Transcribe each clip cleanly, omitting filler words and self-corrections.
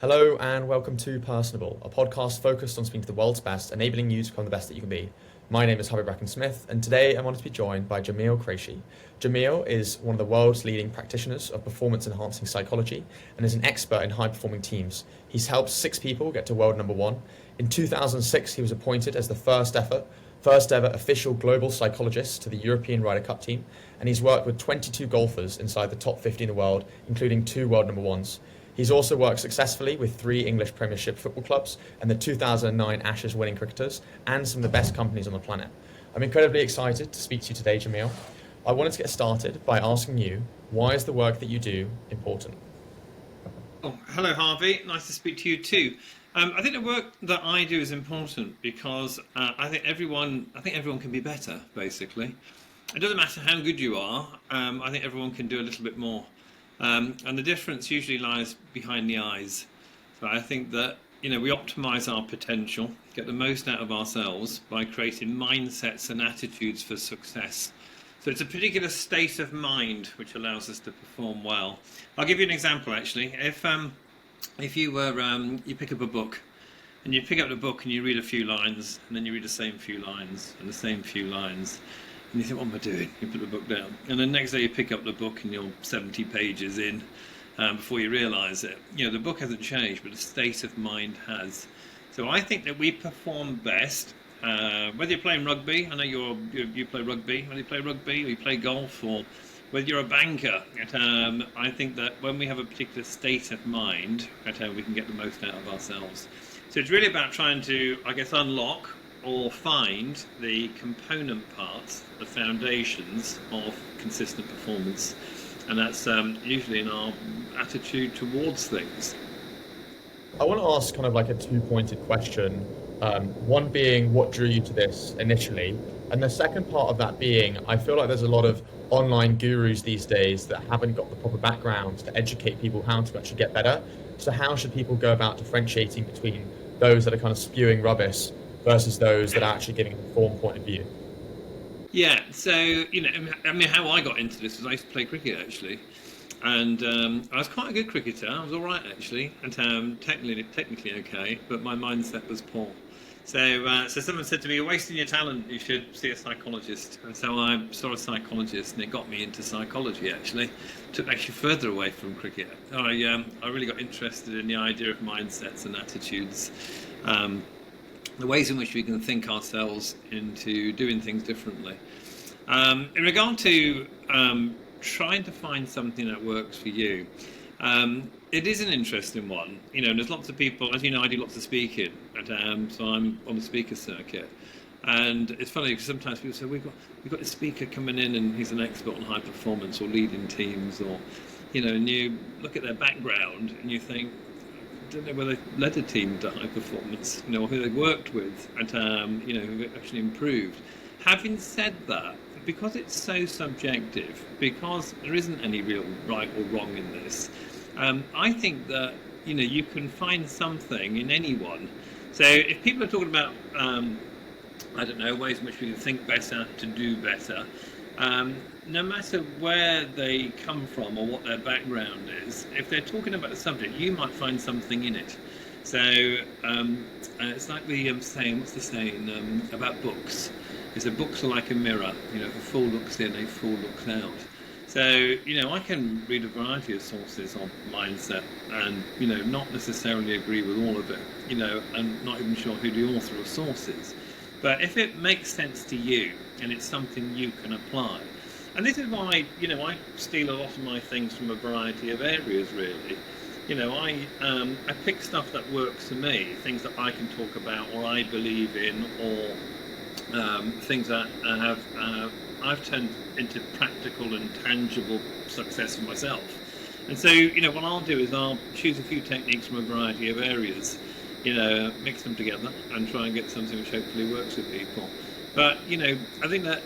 Hello and welcome to Personable, a podcast focused on speaking to the world's best, enabling you to become the best that you can be. My name is Harvey Bracken-Smith, and today I'm honored to be joined by Jamil Qureshi. Jamil is one of the world's leading practitioners of performance-enhancing psychology and is an expert in high-performing teams. He's helped 6 people get to world number 1. In 2006, he was appointed as the first ever official global psychologist to the European Ryder Cup Team, and he's worked with 22 golfers inside the top 50 in the world, including 2 world number 1s. He's also worked successfully with 3 English Premiership football clubs and the 2009 Ashes winning cricketers and some of the best companies on the planet. I'm incredibly excited to speak to you today, Jamil. I wanted to get started by asking you, why is the work that you do important? Oh, hello, Harvey. Nice to speak to you too. I think the work that I do is important because I think everyone can be better. Basically, it doesn't matter how good you are. I think everyone can do a little bit more. And the difference usually lies behind the eyes. So I think that, we optimize our potential, get the most out of ourselves by creating mindsets and attitudes for success. So it's a particular state of mind which allows us to perform well. I'll give you an example actually. If you pick up a book, and you pick up the book and you read a few lines, and then you read the same few lines and the same few lines, and you think, what am I doing? You put the book down. And the next day you pick up the book and you're 70 pages in before you realise it. The book hasn't changed, but the state of mind has. So I think that we perform best, whether you're playing rugby, I know you play rugby, whether you play rugby or you play golf, or whether you're a banker. I think that when we have a particular state of mind, we can get the most out of ourselves. So it's really about trying to, unlock or find the component parts, the foundations of consistent performance, and that's usually in our attitude towards things. I want to ask kind of like a two-pointed question. One being, what drew you to this initially? And the second part of that being, I feel like there's a lot of online gurus these days that haven't got the proper background to educate people how to actually get better. So how should people go about differentiating between those that are kind of spewing rubbish versus those that are actually giving an informed point of view? Yeah, so, how I got into this was I used to play cricket, actually. And I was quite a good cricketer. I was all right, actually, and technically okay, but my mindset was poor. So someone said to me, you're wasting your talent, you should see a psychologist. And so I saw a psychologist, and it got me into psychology, actually. Took me actually further away from cricket. I really got interested in the idea of mindsets and attitudes. The ways in which we can think ourselves into doing things differently. In regard to trying to find something that works for you, it is an interesting one. There's lots of people, as you know, I do lots of speaking, and so I'm on the speaker circuit. And it's funny because sometimes people say, we've got a speaker coming in and he's an expert on high performance or leading teams, or, and you look at their background and you think, don't know whether they've led a team to high performance, or who they've worked with, and who actually improved. Having said that, because it's so subjective, because there isn't any real right or wrong in this, I think that you can find something in anyone. So if people are talking about ways in which we can think better, to do better, no matter where they come from or what their background is, if they're talking about a subject, you might find something in it. So it's like the saying, what's the saying about books? Is that books are like a mirror. If a fool looks in, a fool looks out. So, I can read a variety of sources on mindset and, not necessarily agree with all of it, and not even sure who the author or source is. But if it makes sense to you and it's something you can apply, and this is why, I steal a lot of my things from a variety of areas, really. I pick stuff that works for me, things that I can talk about or I believe in, or things that I've turned into practical and tangible success for myself. And so, what I'll do is I'll choose a few techniques from a variety of areas, mix them together and try and get something which hopefully works with people. But, I think that,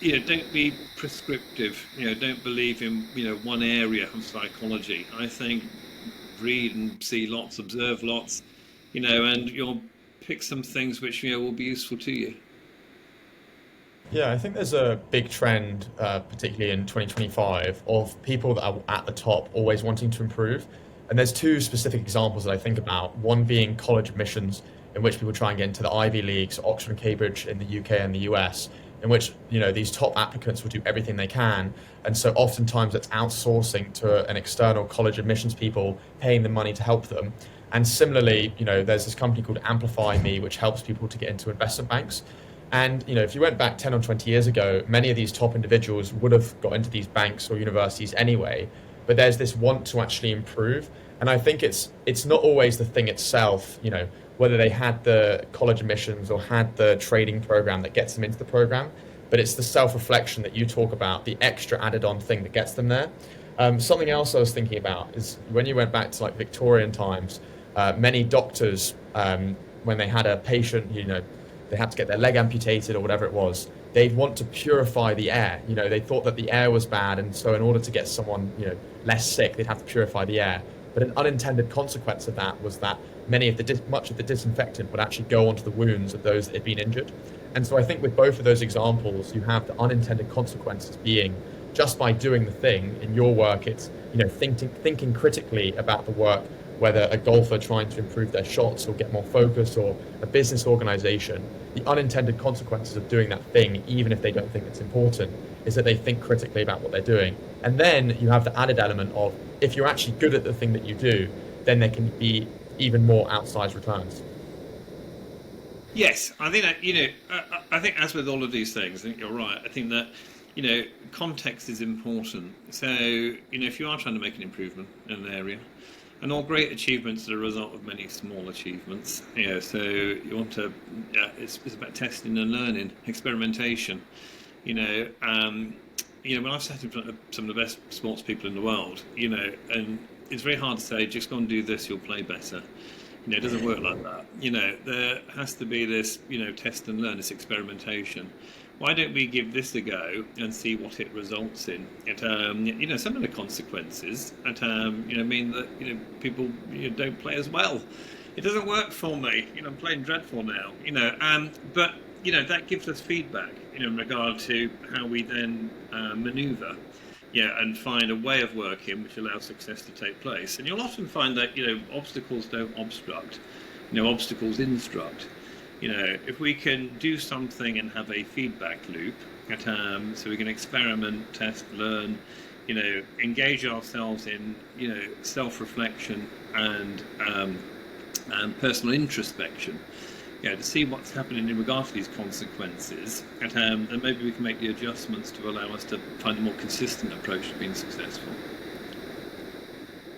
don't be prescriptive, don't believe in, one area of psychology. I think read and see lots, observe lots, and you'll pick some things which, will be useful to you. Yeah, I think there's a big trend, particularly in 2025, of people that are at the top always wanting to improve. And there's two specific examples that I think about, one being college admissions, in which people try and get into the Ivy Leagues, Oxford and Cambridge in the UK and the US, in which these top applicants will do everything they can, and so oftentimes it's outsourcing to an external college admissions people, paying them money to help them. And similarly, there's this company called Amplify Me, which helps people to get into investment banks. And if you went back 10 or 20 years ago, many of these top individuals would have got into these banks or universities anyway. But there's this want to actually improve, and I think it's not always the thing itself. Whether they had the college admissions or had the trading program that gets them into the program, but it's the self-reflection that you talk about, the extra added-on thing that gets them there. Something else I was thinking about is when you went back to like Victorian times, many doctors, when they had a patient, they had to get their leg amputated or whatever it was, they'd want to purify the air. They thought that the air was bad, and so in order to get someone, less sick, they'd have to purify the air. But an unintended consequence of that was that much of the disinfectant would actually go onto the wounds of those that had been injured. And so I think with both of those examples, you have the unintended consequences being just by doing the thing. In your work, it's thinking critically about the work, whether a golfer trying to improve their shots or get more focus, or a business organization. The unintended consequences of doing that thing, even if they don't think it's important, is that they think critically about what they're doing. And then you have the added element of, if you're actually good at the thing that you do, then there can be even more outsized returns. Yes, I think that I think as with all of these things, I think you're right. I think that context is important. So if you are trying to make an improvement in an area, and all great achievements are a result of many small achievements. So you want to. It's about testing and learning, experimentation. When I've sat in front of some of the best sports people in the world, and it's very hard to say, just go and do this, you'll play better. It doesn't work like that. There has to be this, test and learn, this experimentation. Why don't we give this a go and see what it results in? Some of the consequences mean that people don't play as well. It doesn't work for me. I'm playing dreadful now. But that gives us feedback in regard to how we then manoeuvre. And find a way of working which allows success to take place. And you'll often find that obstacles don't obstruct, obstacles instruct. If we can do something and have a feedback loop, so we can experiment, test, learn, engage ourselves in self-reflection and personal introspection. To see what's happening in regard to these consequences, and maybe we can make the adjustments to allow us to find a more consistent approach to being successful.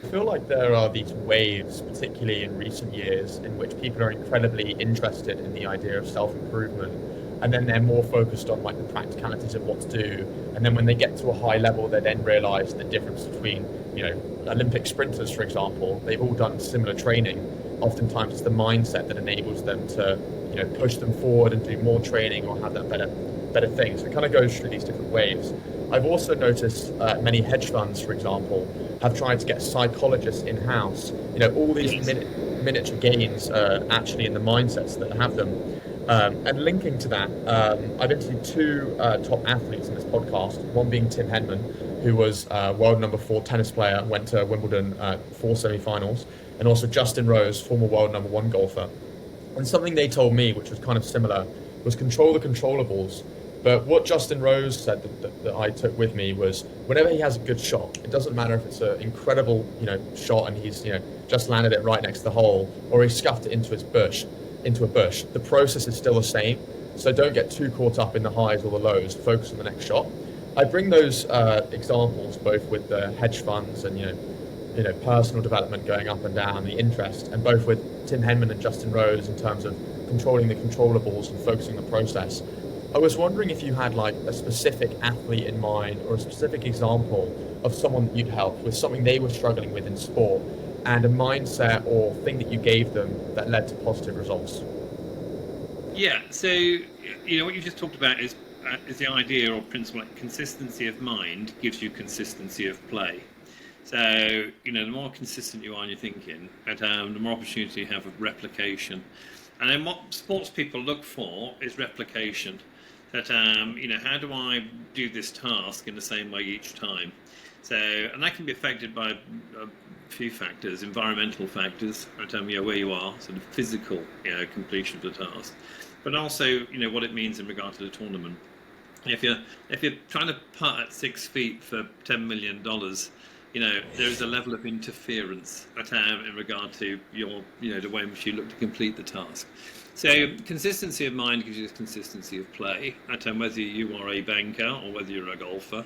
I feel like there are these waves, particularly in recent years, in which people are incredibly interested in the idea of self-improvement, and then they're more focused on like the practicalities of what to do. And then when they get to a high level, they then realise the difference between, Olympic sprinters, for example. They've all done similar training. Oftentimes it's the mindset that enables them to, push them forward and do more training or have that better things. So it kind of goes through these different waves. I've also noticed many hedge funds, for example, have tried to get psychologists in-house. All these miniature gains are actually in the mindsets that have them. And linking to that, I've interviewed two top athletes in this podcast, one being Tim Henman, who was world number 4 tennis player, went to Wimbledon 4 semi-finals, and also Justin Rose, former world number 1 golfer. And something they told me, which was kind of similar, was control the controllables. But what Justin Rose said that I took with me was, whenever he has a good shot, it doesn't matter if it's an incredible shot and he's just landed it right next to the hole, or he scuffed it into a bush. The process is still the same. So don't get too caught up in the highs or the lows. Focus on the next shot. I bring those examples both with the hedge funds and personal development going up and down, the interest, and both with Tim Henman and Justin Rose in terms of controlling the controllables and focusing on the process. I was wondering if you had like a specific athlete in mind or a specific example of someone that you'd help with something they were struggling with in sport, and a mindset or thing that you gave them that led to positive results. Yeah, so what you just talked about is the idea or principle that consistency of mind gives you consistency of play. So the more consistent you are in your thinking, the more opportunity you have of replication. And then what sports people look for is replication. That how do I do this task in the same way each time? So, and that can be affected by few factors, environmental factors, where you are, sort of physical, completion of the task, but also, what it means in regard to the tournament. If you're trying to putt at 6 feet for $10 million, there is a level of interference in regard to your, the way in which you look to complete the task. So consistency of mind gives you this consistency of play, whether you are a banker or whether you're a golfer.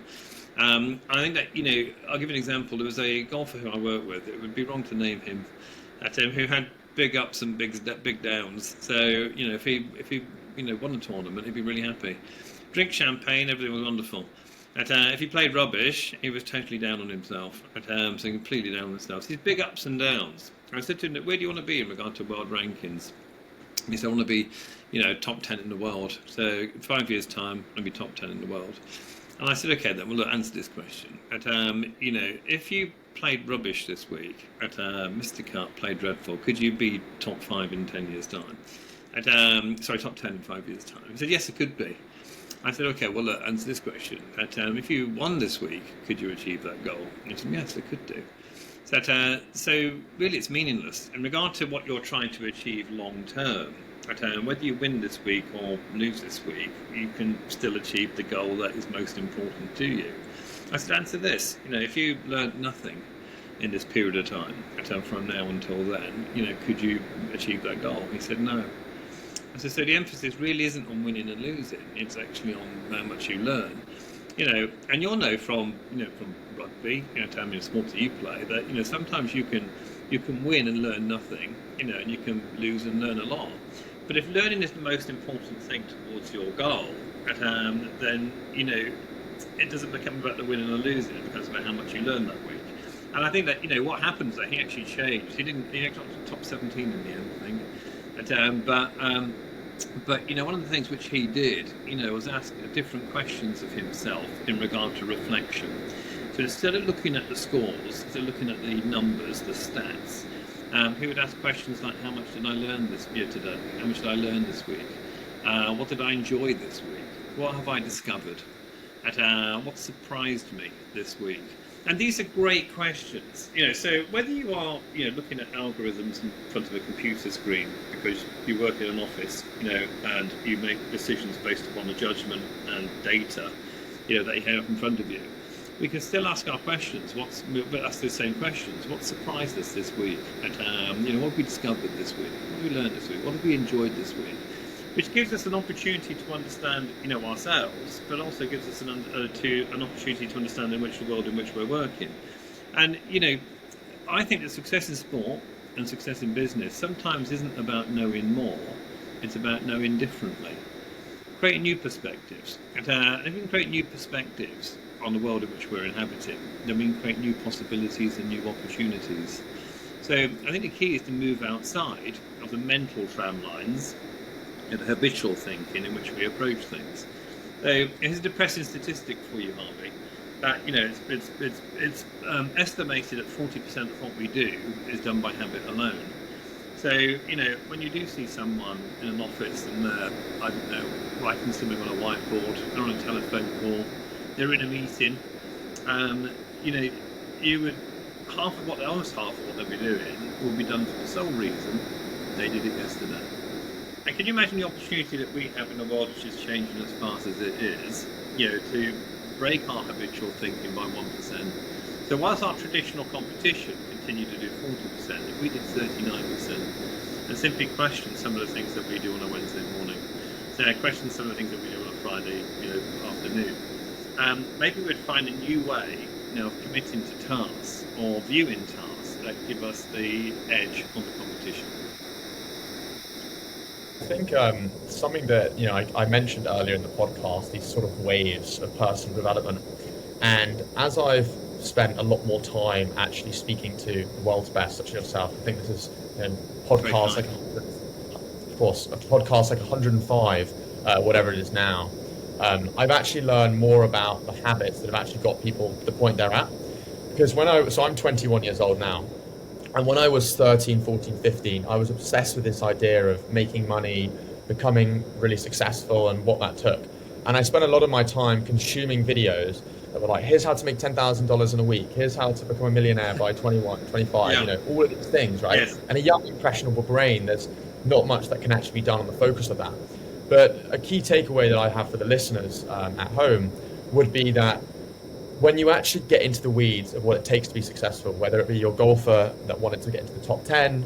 I think that, I'll give you an example. There was a golfer who I worked with. It would be wrong to name him, who had big ups and big downs. So, if he won a tournament, he'd be really happy. Drink champagne, everything was wonderful. If he played rubbish, he was totally down on himself. So completely down on himself. So these big ups and downs. I said to him, where do you want to be in regard to world rankings? He said, I want to be, top 10 in the world. So in 5 years' time, I want to be top 10 in the world. And I said, okay, then we'll answer this question. If you played rubbish this week, missed the cut, played dreadful, could you be top 5 in 10 years' time? Top 10 in 5 years' time. He said, yes, it could be. I said, okay, well, answer this question. If you won this week, could you achieve that goal? And he said, yes, it could do. So really, it's meaningless. In regard to what you're trying to achieve long term, whether you win this week or lose this week, you can still achieve the goal that is most important to you. I said, answer this. If you learned nothing in this period of time, from now until then, could you achieve that goal? He said, no. I said, so the emphasis really isn't on winning and losing. It's actually on how much you learn. And you'll know from rugby, how many sports that you play, that sometimes you can win and learn nothing, and you can lose and learn a lot. But if learning is the most important thing towards your goal, then it doesn't become about the winning or losing. It becomes about how much you learn that week. And I think that what happens that he actually changed. He actually got to top 17 in the end, I think. But one of the things which he did, was ask different questions of himself in regard to reflection. So instead of looking at the scores, instead of looking at the numbers, the stats, he would ask questions like, how much did I learn this year today? How much did I learn this week? What did I enjoy this week? What have I discovered? What surprised me this week? And these are great questions. So whether you are, looking at algorithms in front of a computer screen because you work in an office, and you make decisions based upon the judgment and data, that you have in front of you, we can still ask our questions. Ask the same questions. What surprised us this week? What have we discovered this week? What have we learned this week? What have we enjoyed this week? Which gives us an opportunity to understand, ourselves, but also gives us an opportunity to understand the world in which we're working. And, I think that success in sport and success in business sometimes isn't about knowing more, it's about knowing differently. Creating new perspectives. And if we can create new perspectives on the world in which we're inhabiting, then we can create new possibilities and new opportunities. So I think the key is to move outside of the mental tramlines and the habitual thinking in which we approach things. So here's a depressing statistic for you, Harvey, that it's estimated that 40% of what we do is done by habit alone. So when you do see someone in an office and they're, I don't know, writing something on a whiteboard, they're on a telephone call, they're in a meeting, you would almost half of what they'll be doing will be done for the sole reason they did it yesterday. And can you imagine the opportunity that we have in a world which is changing as fast as it is, to break our habitual thinking by 1%. So whilst our traditional competition continued to do 40%, if we did 39%, and simply question some of the things that we do on a Wednesday morning, so question some of the things that we do on a Friday afternoon, maybe we'd find a new way of committing to tasks or viewing tasks that give us the edge on the competition. I think something that I mentioned earlier in the podcast, these sort of waves of personal development, and as I've spent a lot more time actually speaking to the world's best, such as yourself, I think this is podcast like, of course, a podcast like 105, whatever it is now. I've actually learned more about the habits that have actually got people to the point they're at, because I'm 21 years old now. And when I was 13, 14, 15, I was obsessed with this idea of making money, becoming really successful and what that took. And I spent a lot of my time consuming videos that were like, here's how to make $10,000 in a week, here's how to become a millionaire by 21, 25, Yeah. you know, all of these things, right? Yes. And a young, impressionable brain, there's not much that can actually be done on the focus of that. But a key takeaway that I have for the listeners at home would be that when you actually get into the weeds of what it takes to be successful, whether it be your golfer that wanted to get into the top 10,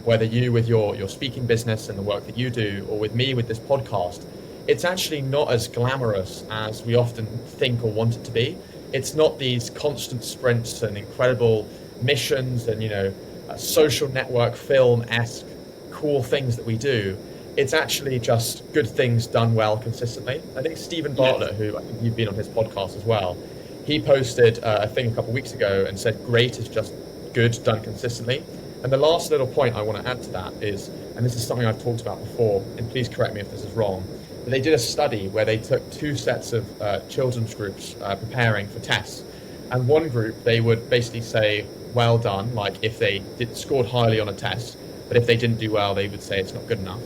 whether you with your speaking business and the work that you do, or with me with this podcast, it's actually not as glamorous as we often think or want it to be. It's not these constant sprints and incredible missions and, you know, social network film-esque cool things that we do. It's actually just good things done well consistently. I think Stephen Bartlett, who I think you've been on his podcast as well, he posted a thing a couple of weeks ago and said, great is just good done consistently. And the last little point I want to add to that is, and this is something I've talked about before, and please correct me if this is wrong, but they did a study where they took two sets of children's groups preparing for tests. And one group, they would basically say, well done, like if they scored highly on a test, but if they didn't do well, they would say it's not good enough.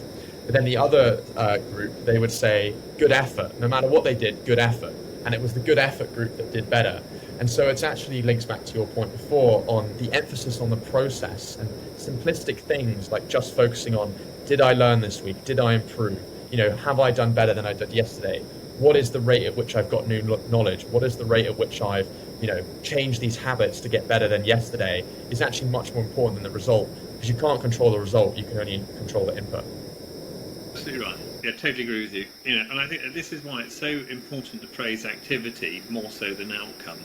But then the other group, they would say, good effort. No matter what they did, good effort. And it was the good effort group that did better. And so it's actually links back to your point before on the emphasis on the process and simplistic things like just focusing on, did I learn this week? Did I improve? You know, have I done better than I did yesterday? What is the rate at which I've got new knowledge? What is the rate at which I've, you know, changed these habits to get better than yesterday is actually much more important than the result, because you can't control the result, you can only control the input. Absolutely right. Yeah, totally agree with you. You know, and I think that this is why it's so important to praise activity more so than outcome,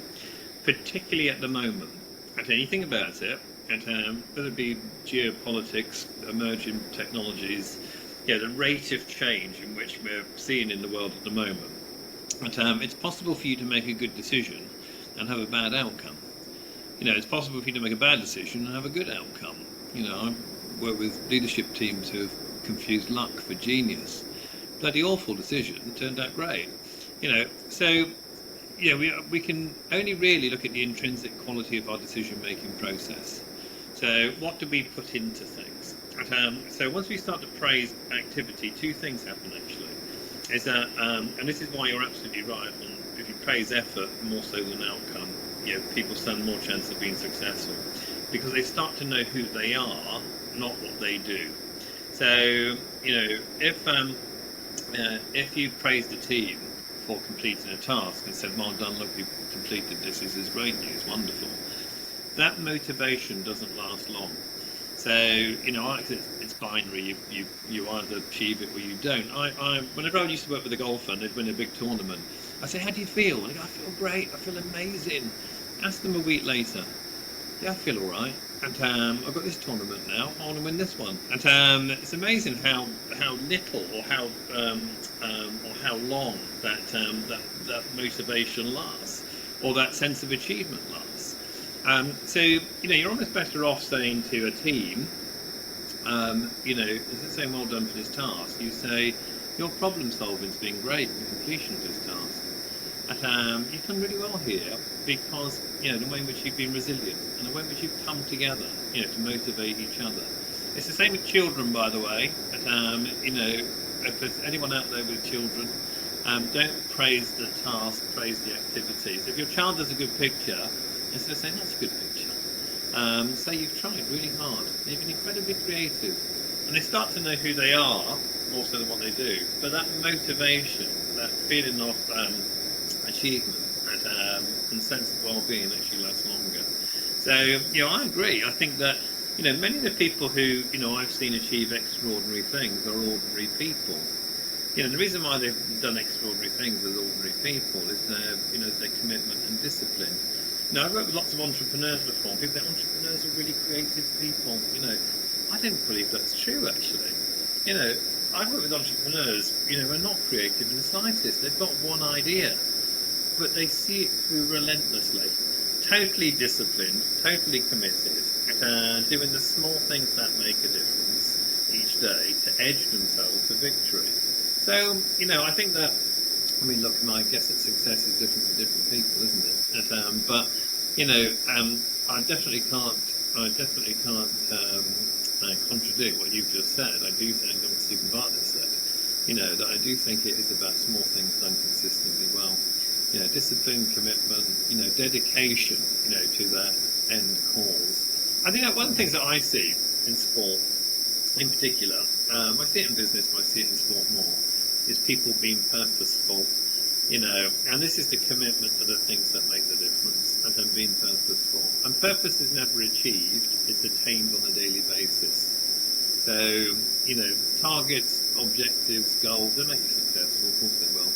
particularly at the moment. And when you think about it, and whether it be geopolitics, emerging technologies, yeah, the rate of change in which we're seeing in the world at the moment, and it's possible for you to make a good decision and have a bad outcome. You know, it's possible for you to make a bad decision and have a good outcome. You know, I work with leadership teams who have confused luck for genius. Bloody awful decision, turned out great. You know, so yeah, we can only really look at the intrinsic quality of our decision-making process. So what do we put into things? So once we start to praise activity, two things happen actually. Is that, and this is why you're absolutely right on, if you praise effort more so than outcome, you know, people stand more chance of being successful because they start to know who they are, not what they do. So, you know, if you praised a team for completing a task and said, well done, look, you've completed this is great news, wonderful, that motivation doesn't last long. So, you know, it's binary. You either achieve it or you don't. Whenever I used to work with a golfer and they'd win a big tournament, I say, how do you feel? And they go, I feel great. I feel amazing. Ask them a week later. Yeah, I feel all right. And I've got this tournament now. I want to win this one. And it's amazing how little or how long that motivation lasts, or that sense of achievement lasts. So, you know, you're almost better off saying to a team, you know, instead of saying well done for this task, you say your problem solving's been great in completion of this task. And you've done really well here because, you know, the way in which you've been resilient and the way in which you've come together, you know, to motivate each other. It's the same with children, by the way. You know, if there's anyone out there with children, don't praise the task, praise the activities. If your child does a good picture, instead of saying that's a good picture, say you've tried really hard, you've been incredibly creative, and they start to know who they are more so than what they do. But that motivation, that feeling of achievement and sense of well-being actually lasts longer. So, you know, I agree. I think that, you know, many of the people who, you know, I've seen achieve extraordinary things are ordinary people. You know, the reason why they've done extraordinary things as ordinary people is their, you know, their commitment and discipline. Now, I've worked with lots of entrepreneurs before. People think entrepreneurs are really creative people. You know, I don't believe that's true, actually. You know, I've worked with entrepreneurs, you know, who are not creative in the slightest. They've got one idea, but they see it through relentlessly. Totally disciplined, totally committed, doing the small things that make a difference each day to edge themselves to victory. So, you know, I think that, I mean, look, I guess that success is different for different people, isn't it? But, you know, I definitely can't contradict what you've just said. I do think, what Stephen Bartlett said, you know, that I do think it is about small things done consistently well. discipline, commitment, dedication, to that end cause. I think that one of the things that I see in sport, in particular, I see it in business, but I see it in sport more, is people being purposeful. And this is the commitment to the things that make the difference, and being purposeful. And purpose is never achieved; it's attained on a daily basis. So, targets, objectives, goals, they make you successful, of course they will.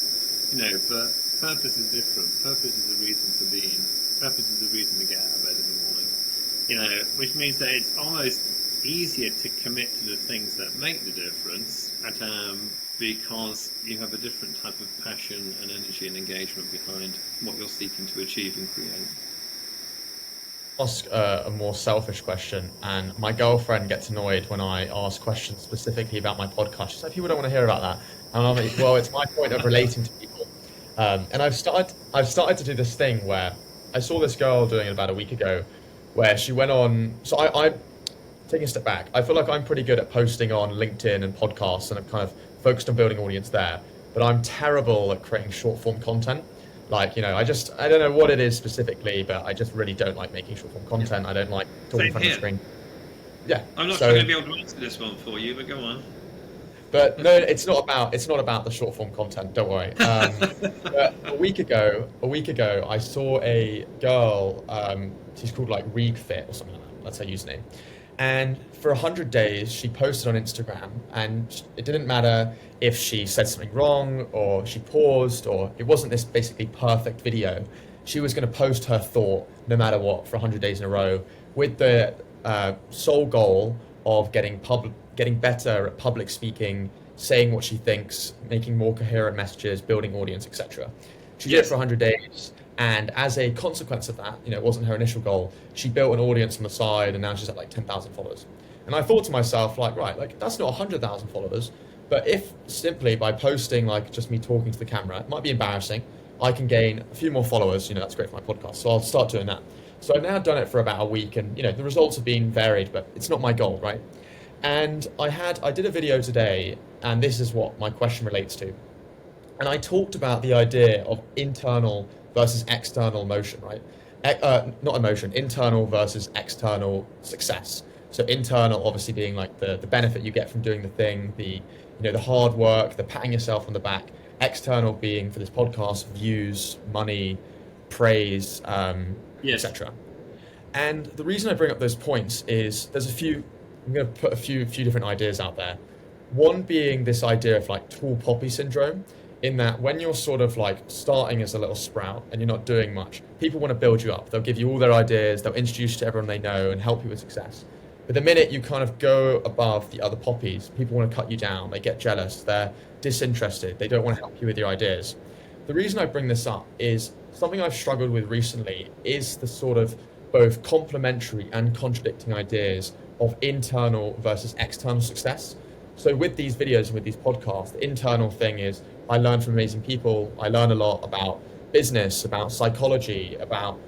But purpose is different. Purpose is a reason for being. Purpose is a reason to get out of bed in the morning. Which means that it's almost easier to commit to the things that make the difference, because you have a different type of passion and energy and engagement behind what you're seeking to achieve and create. Ask a more selfish question, and my girlfriend gets annoyed when I ask questions specifically about my podcast. She's like, people don't want to hear about that, and I'm like, well, it's my point of relating to people. And I've started to do this thing where I saw this girl doing it about a week ago, where she went on. So I taking a step back, I feel like I'm pretty good at posting on LinkedIn and podcasts, and I'm kind of focused on building audience there. But I'm terrible at creating short form content. Like, I don't know what it is specifically, but I just really don't like making short form content. Yeah. I don't like talking in front of the screen. Yeah. I'm not going to be able to answer this one for you, but go on. But no, it's not about the short form content. Don't worry. But a week ago, I saw a girl. She's called like RegFit or something like that. That's her username. And for 100 days, she posted on Instagram, and it didn't matter if she said something wrong or she paused, or it wasn't this basically perfect video. She was going to post her thought no matter what for 100 days in a row, with the sole goal of getting better at public speaking, saying what she thinks, making more coherent messages, building audience, etc. She did it for 100 days. And as a consequence of that, it wasn't her initial goal, she built an audience on the side, and now she's at like 10,000 followers. And I thought to myself, that's not 100,000 followers, but if simply by posting like just me talking to the camera, it might be embarrassing, I can gain a few more followers, that's great for my podcast. So I'll start doing that. So I've now done it for about a week, and the results have been varied, but it's not my goal, right? And I did a video today, and this is what my question relates to. And I talked about the idea of internal versus external motion, right? Not emotion, internal versus external success. So internal obviously being like the benefit you get from doing the thing, the hard work, the patting yourself on the back. External being, for this podcast, views, money, praise, etc. And the reason I bring up those points is I'm going to put a few different ideas out there. One being this idea of like tall poppy syndrome, in that when you're sort of like starting as a little sprout and you're not doing much, people want to build you up. They'll give you all their ideas, they'll introduce you to everyone they know and help you with success. But the minute you kind of go above the other poppies, people want to cut you down, they get jealous, they're disinterested, they don't want to help you with your ideas. The reason I bring this up is something I've struggled with recently is the sort of both complementary and contradicting ideas of internal versus external success. So with these videos and with these podcasts, the internal thing is I learn from amazing people. I learn a lot about business, about psychology, about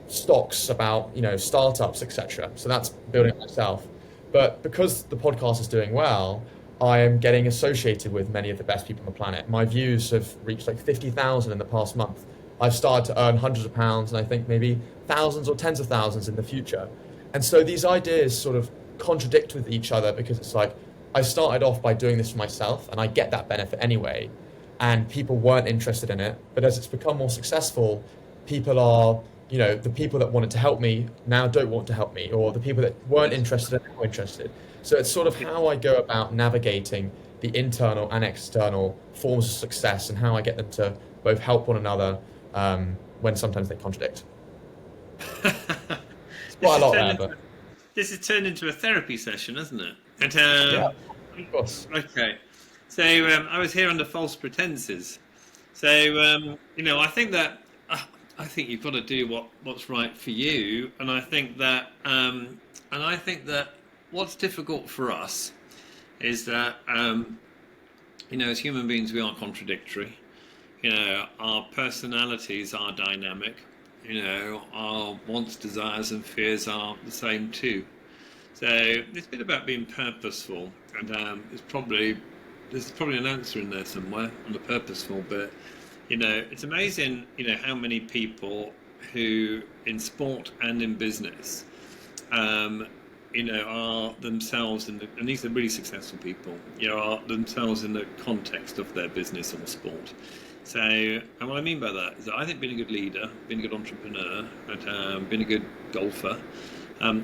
stocks, about startups, etc. So that's building myself. But because the podcast is doing well, I am getting associated with many of the best people on the planet. My views have reached like 50,000 in the past month. I've started to earn hundreds of pounds, and I think maybe thousands or tens of thousands in the future. And so these ideas sort of contradict with each other, because it's like I started off by doing this for myself and I get that benefit anyway, and people weren't interested in it. But as it's become more successful, people are, the people that wanted to help me now don't want to help me, or the people that weren't interested are now interested. So it's sort of how I go about navigating the internal and external forms of success, and how I get them to both help one another when sometimes they contradict. It's quite a lot there, but this has turned into a therapy session, hasn't it? And, yeah, of course. Okay. So I was here under false pretenses. So I think that I think you've got to do what's right for you, and I think that what's difficult for us is that as human beings we are contradictory. Our personalities are dynamic. Our wants, desires, and fears are the same too. So it's a bit about being purposeful, and there's probably an answer in there somewhere on the purposeful bit. It's amazing, how many people who in sport and in business, are themselves and these are really successful people, are themselves in the context of their business or sport. So, and what I mean by that is that I think being a good leader, being a good entrepreneur, and being a good golfer,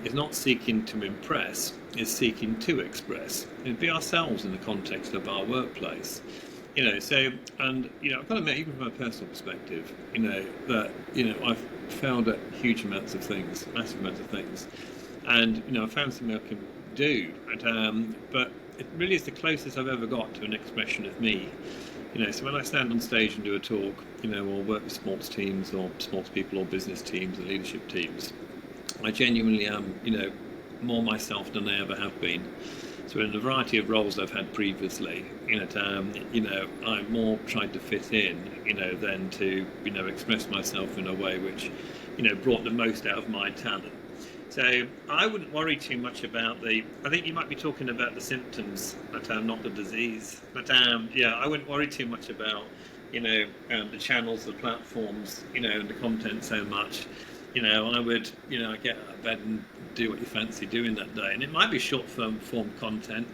is not seeking to impress, is seeking to express and be ourselves in the context of our workplace. So, and, I've got to admit, even from a personal perspective, that, I've failed at huge amounts of things, massive amounts of things. And, I've found something I can do. But it really is the closest I've ever got to an expression of me. So when I stand on stage and do a talk, or work with sports teams or sports people or business teams and leadership teams, I genuinely am, more myself than I ever have been. So in a variety of roles I've had previously, I more tried to fit in, than to, express myself in a way which, brought the most out of my talent. So I wouldn't worry too much about I think you might be talking about the symptoms, but not the disease. But I wouldn't worry too much about, the channels, the platforms, and the content so much. I would, get out of bed and do what you fancy doing that day. And it might be short form content,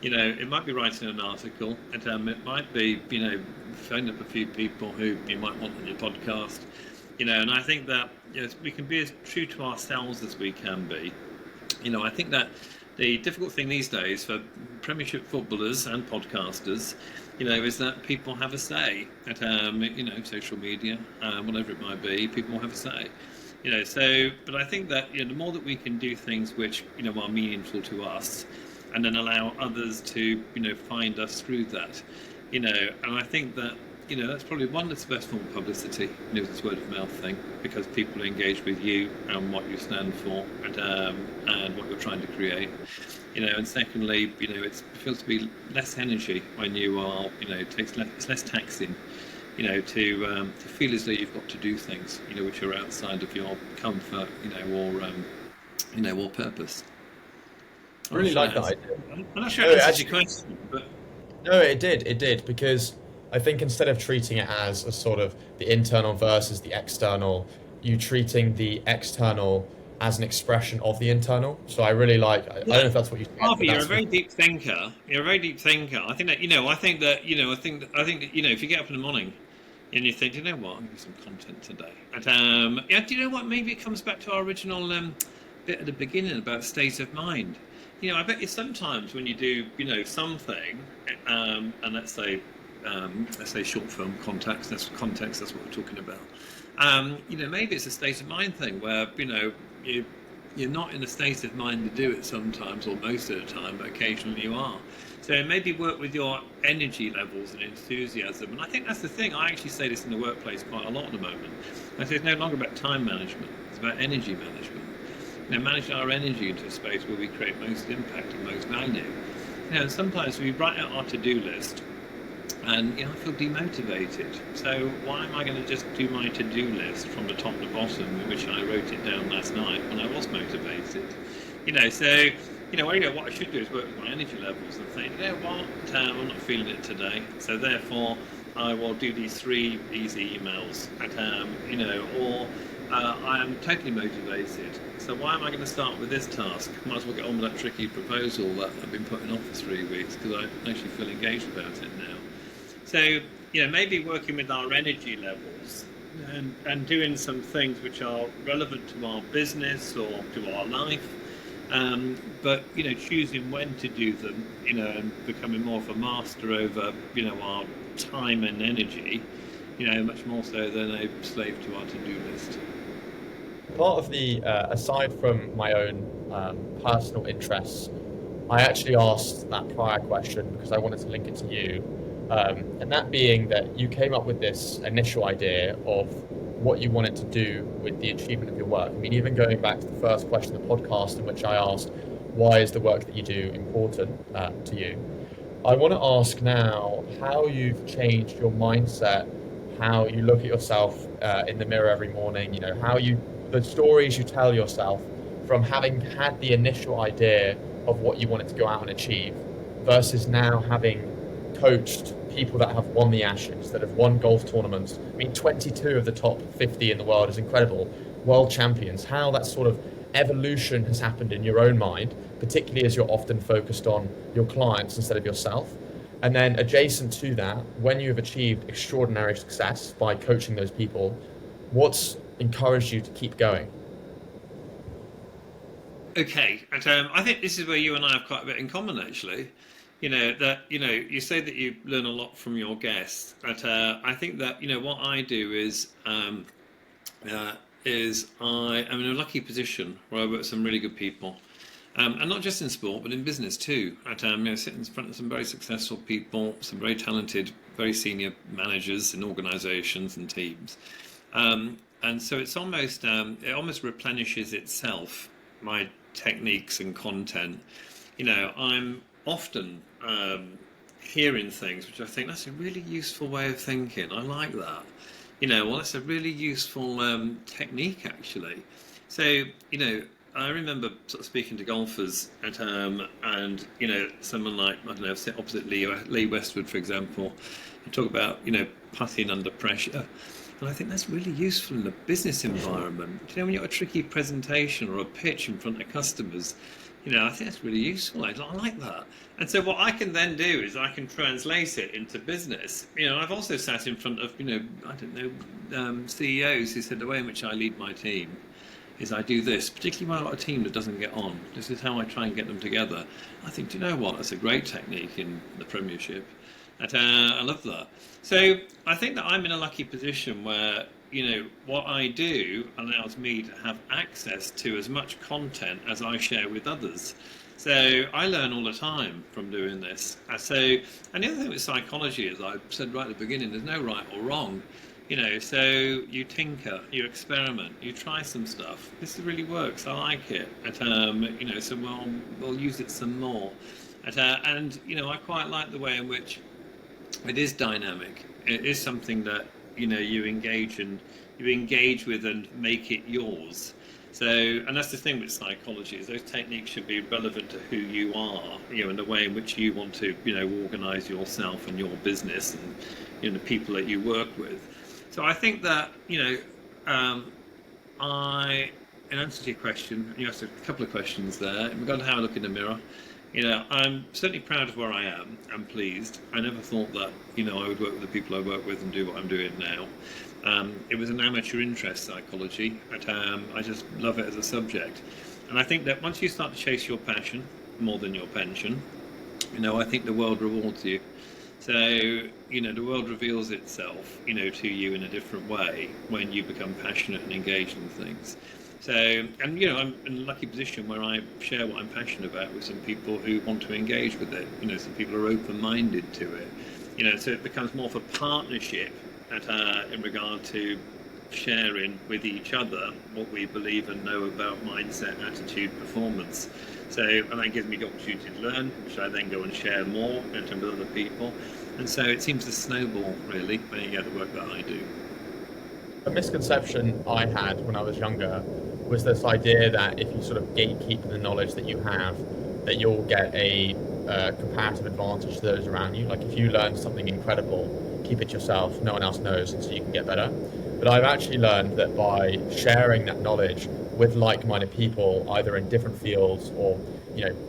it might be writing an article, and it might be, phoning up a few people who you might want on your podcast, and I think that we can be as true to ourselves as we can be. I think that the difficult thing these days for Premiership footballers and podcasters, is that people have a say at, social media, whatever it might be, people have a say. But I think that, the more that we can do things which, are meaningful to us and then allow others to, find us through that, and I think that, that's probably one that's the best form of publicity, this word of mouth thing, because people engage with you and what you stand for and what you're trying to create, and secondly, it feels to be less energy when you are, it's less taxing, to feel as though you've got to do things, which are outside of your comfort, or purpose. I really like that idea. I'm not sure it answers your question, but... No, it did, because I think instead of treating it as a sort of the internal versus the external, you treating the external as an expression of the internal. So I really like, I don't know if that's what you said. Harvey, you're a very deep thinker. I think that, if you get up in the morning and you think, I'm going to do some content today. And, do you know what? Maybe it comes back to our original bit at the beginning about state of mind. I bet you sometimes when you do, something, and let's say short film context, that's what we're talking about. Maybe it's a state of mind thing where, you're not in a state of mind to do it sometimes or most of the time, but occasionally you are. So maybe work with your energy levels and enthusiasm. And I think that's the thing. I actually say this in the workplace quite a lot at the moment. I say it's no longer about time management. It's about energy management. Manage our energy into a space where we create most impact and most value. And sometimes we write out our to-do list and I feel demotivated. So why am I going to just do my to-do list from the top to bottom, in which I wrote it down last night when I was motivated? What I should do is work with my energy levels and think, I'm not feeling it today. So therefore, I will do these 3 easy emails. I am totally motivated. So why am I going to start with this task? Might as well get on with that tricky proposal that I've been putting off for 3 weeks because I actually feel engaged about it now. So, maybe working with our energy levels and doing some things which are relevant to our business or to our life, but, choosing when to do them, and becoming more of a master over, our time and energy, much more so than a slave to our to-do list. Part of the, aside from my own personal interests, I actually asked that prior question because I wanted to link it to you. And that being that you came up with this initial idea of what you wanted to do with the achievement of your work. I mean, even going back to the first question of the podcast in which I asked, why is the work that you do important to you? I want to ask now how you've changed your mindset, how you look at yourself in the mirror every morning, the stories you tell yourself from having had the initial idea of what you wanted to go out and achieve versus now having coached people that have won the Ashes, that have won golf tournaments. I mean, 22 of the top 50 in the world is incredible. World champions, how that sort of evolution has happened in your own mind, particularly as you're often focused on your clients instead of yourself. And then adjacent to that, when you've achieved extraordinary success by coaching those people, what's encouraged you to keep going? Okay, and I think this is where you and I have quite a bit in common, actually. You say that you learn a lot from your guests, but I think that what I do is I'm in a lucky position where I work with some really good people, and not just in sport, but in business too. Sit in front of some very successful people, some very talented, very senior managers in organisations and teams, and so it almost replenishes itself. My techniques and content, I'm often hearing things which I think that's a really useful way of thinking. I like that. That's a really useful technique, actually. So, I remember sort of speaking to golfers and someone like, I don't know, sit opposite Lee Westwood, for example, and talk about, putting under pressure. And I think that's really useful in a business environment. When you've got a tricky presentation or a pitch in front of customers, I think that's really useful. I like that. And so what I can then do is I can translate it into business. I've also sat in front of, CEOs who said the way in which I lead my team is I do this, particularly when I've got a team that doesn't get on. This is how I try and get them together. I think, do you know what? That's a great technique in the Premiership. And I love that. So I think that I'm in a lucky position where, what I do allows me to have access to as much content as I share with others. So I learn all the time from doing this. And the other thing with psychology, as I said right at the beginning, there's no right or wrong. So you tinker, you experiment, you try some stuff. This really works. I like it. So we'll use it some more. I quite like the way in which it is dynamic. It is something that you engage with and make it yours. So, and that's the thing with psychology, is those techniques should be relevant to who you are, and the way in which you want to, organise yourself and your business and the people that you work with. So I think that in answer to your question, you asked a couple of questions there. We've got to have a look in the mirror. I'm certainly proud of where I am. I'm pleased. I never thought that, I would work with the people I work with and do what I'm doing now. It was an amateur interest, psychology, but I just love it as a subject. And I think that once you start to chase your passion more than your pension, I think the world rewards you. So, the world reveals itself, to you in a different way when you become passionate and engaged in things. So, and I'm in a lucky position where I share what I'm passionate about with some people who want to engage with it. Some people are open-minded to it. So it becomes more of a partnership in regard to sharing with each other what we believe and know about mindset, attitude, performance. So, and that gives me the opportunity to learn, which I then go and share more in terms of other people. And so it seems to snowball, really, when you get the work that I do. A misconception I had when I was younger was this idea that if you sort of gatekeep the knowledge that you have, that you'll get a comparative advantage to those around you. Like if you learn something incredible, keep it yourself, no one else knows, and so you can get better. But I've actually learned that by sharing that knowledge with like-minded people, either in different fields or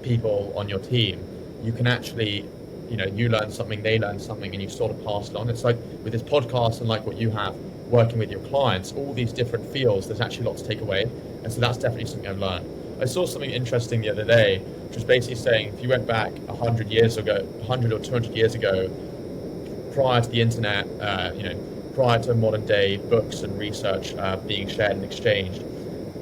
people on your team, you can actually, you learn something, they learn something, and you sort of pass it on. It's like with this podcast and like what you have, working with your clients, all these different fields, there's actually a lot to take away. And so that's definitely something I've learned. I saw something interesting the other day, which was basically saying if you went back 100 years ago, 100 or 200 years ago, prior to the internet, prior to modern day books and research being shared and exchanged,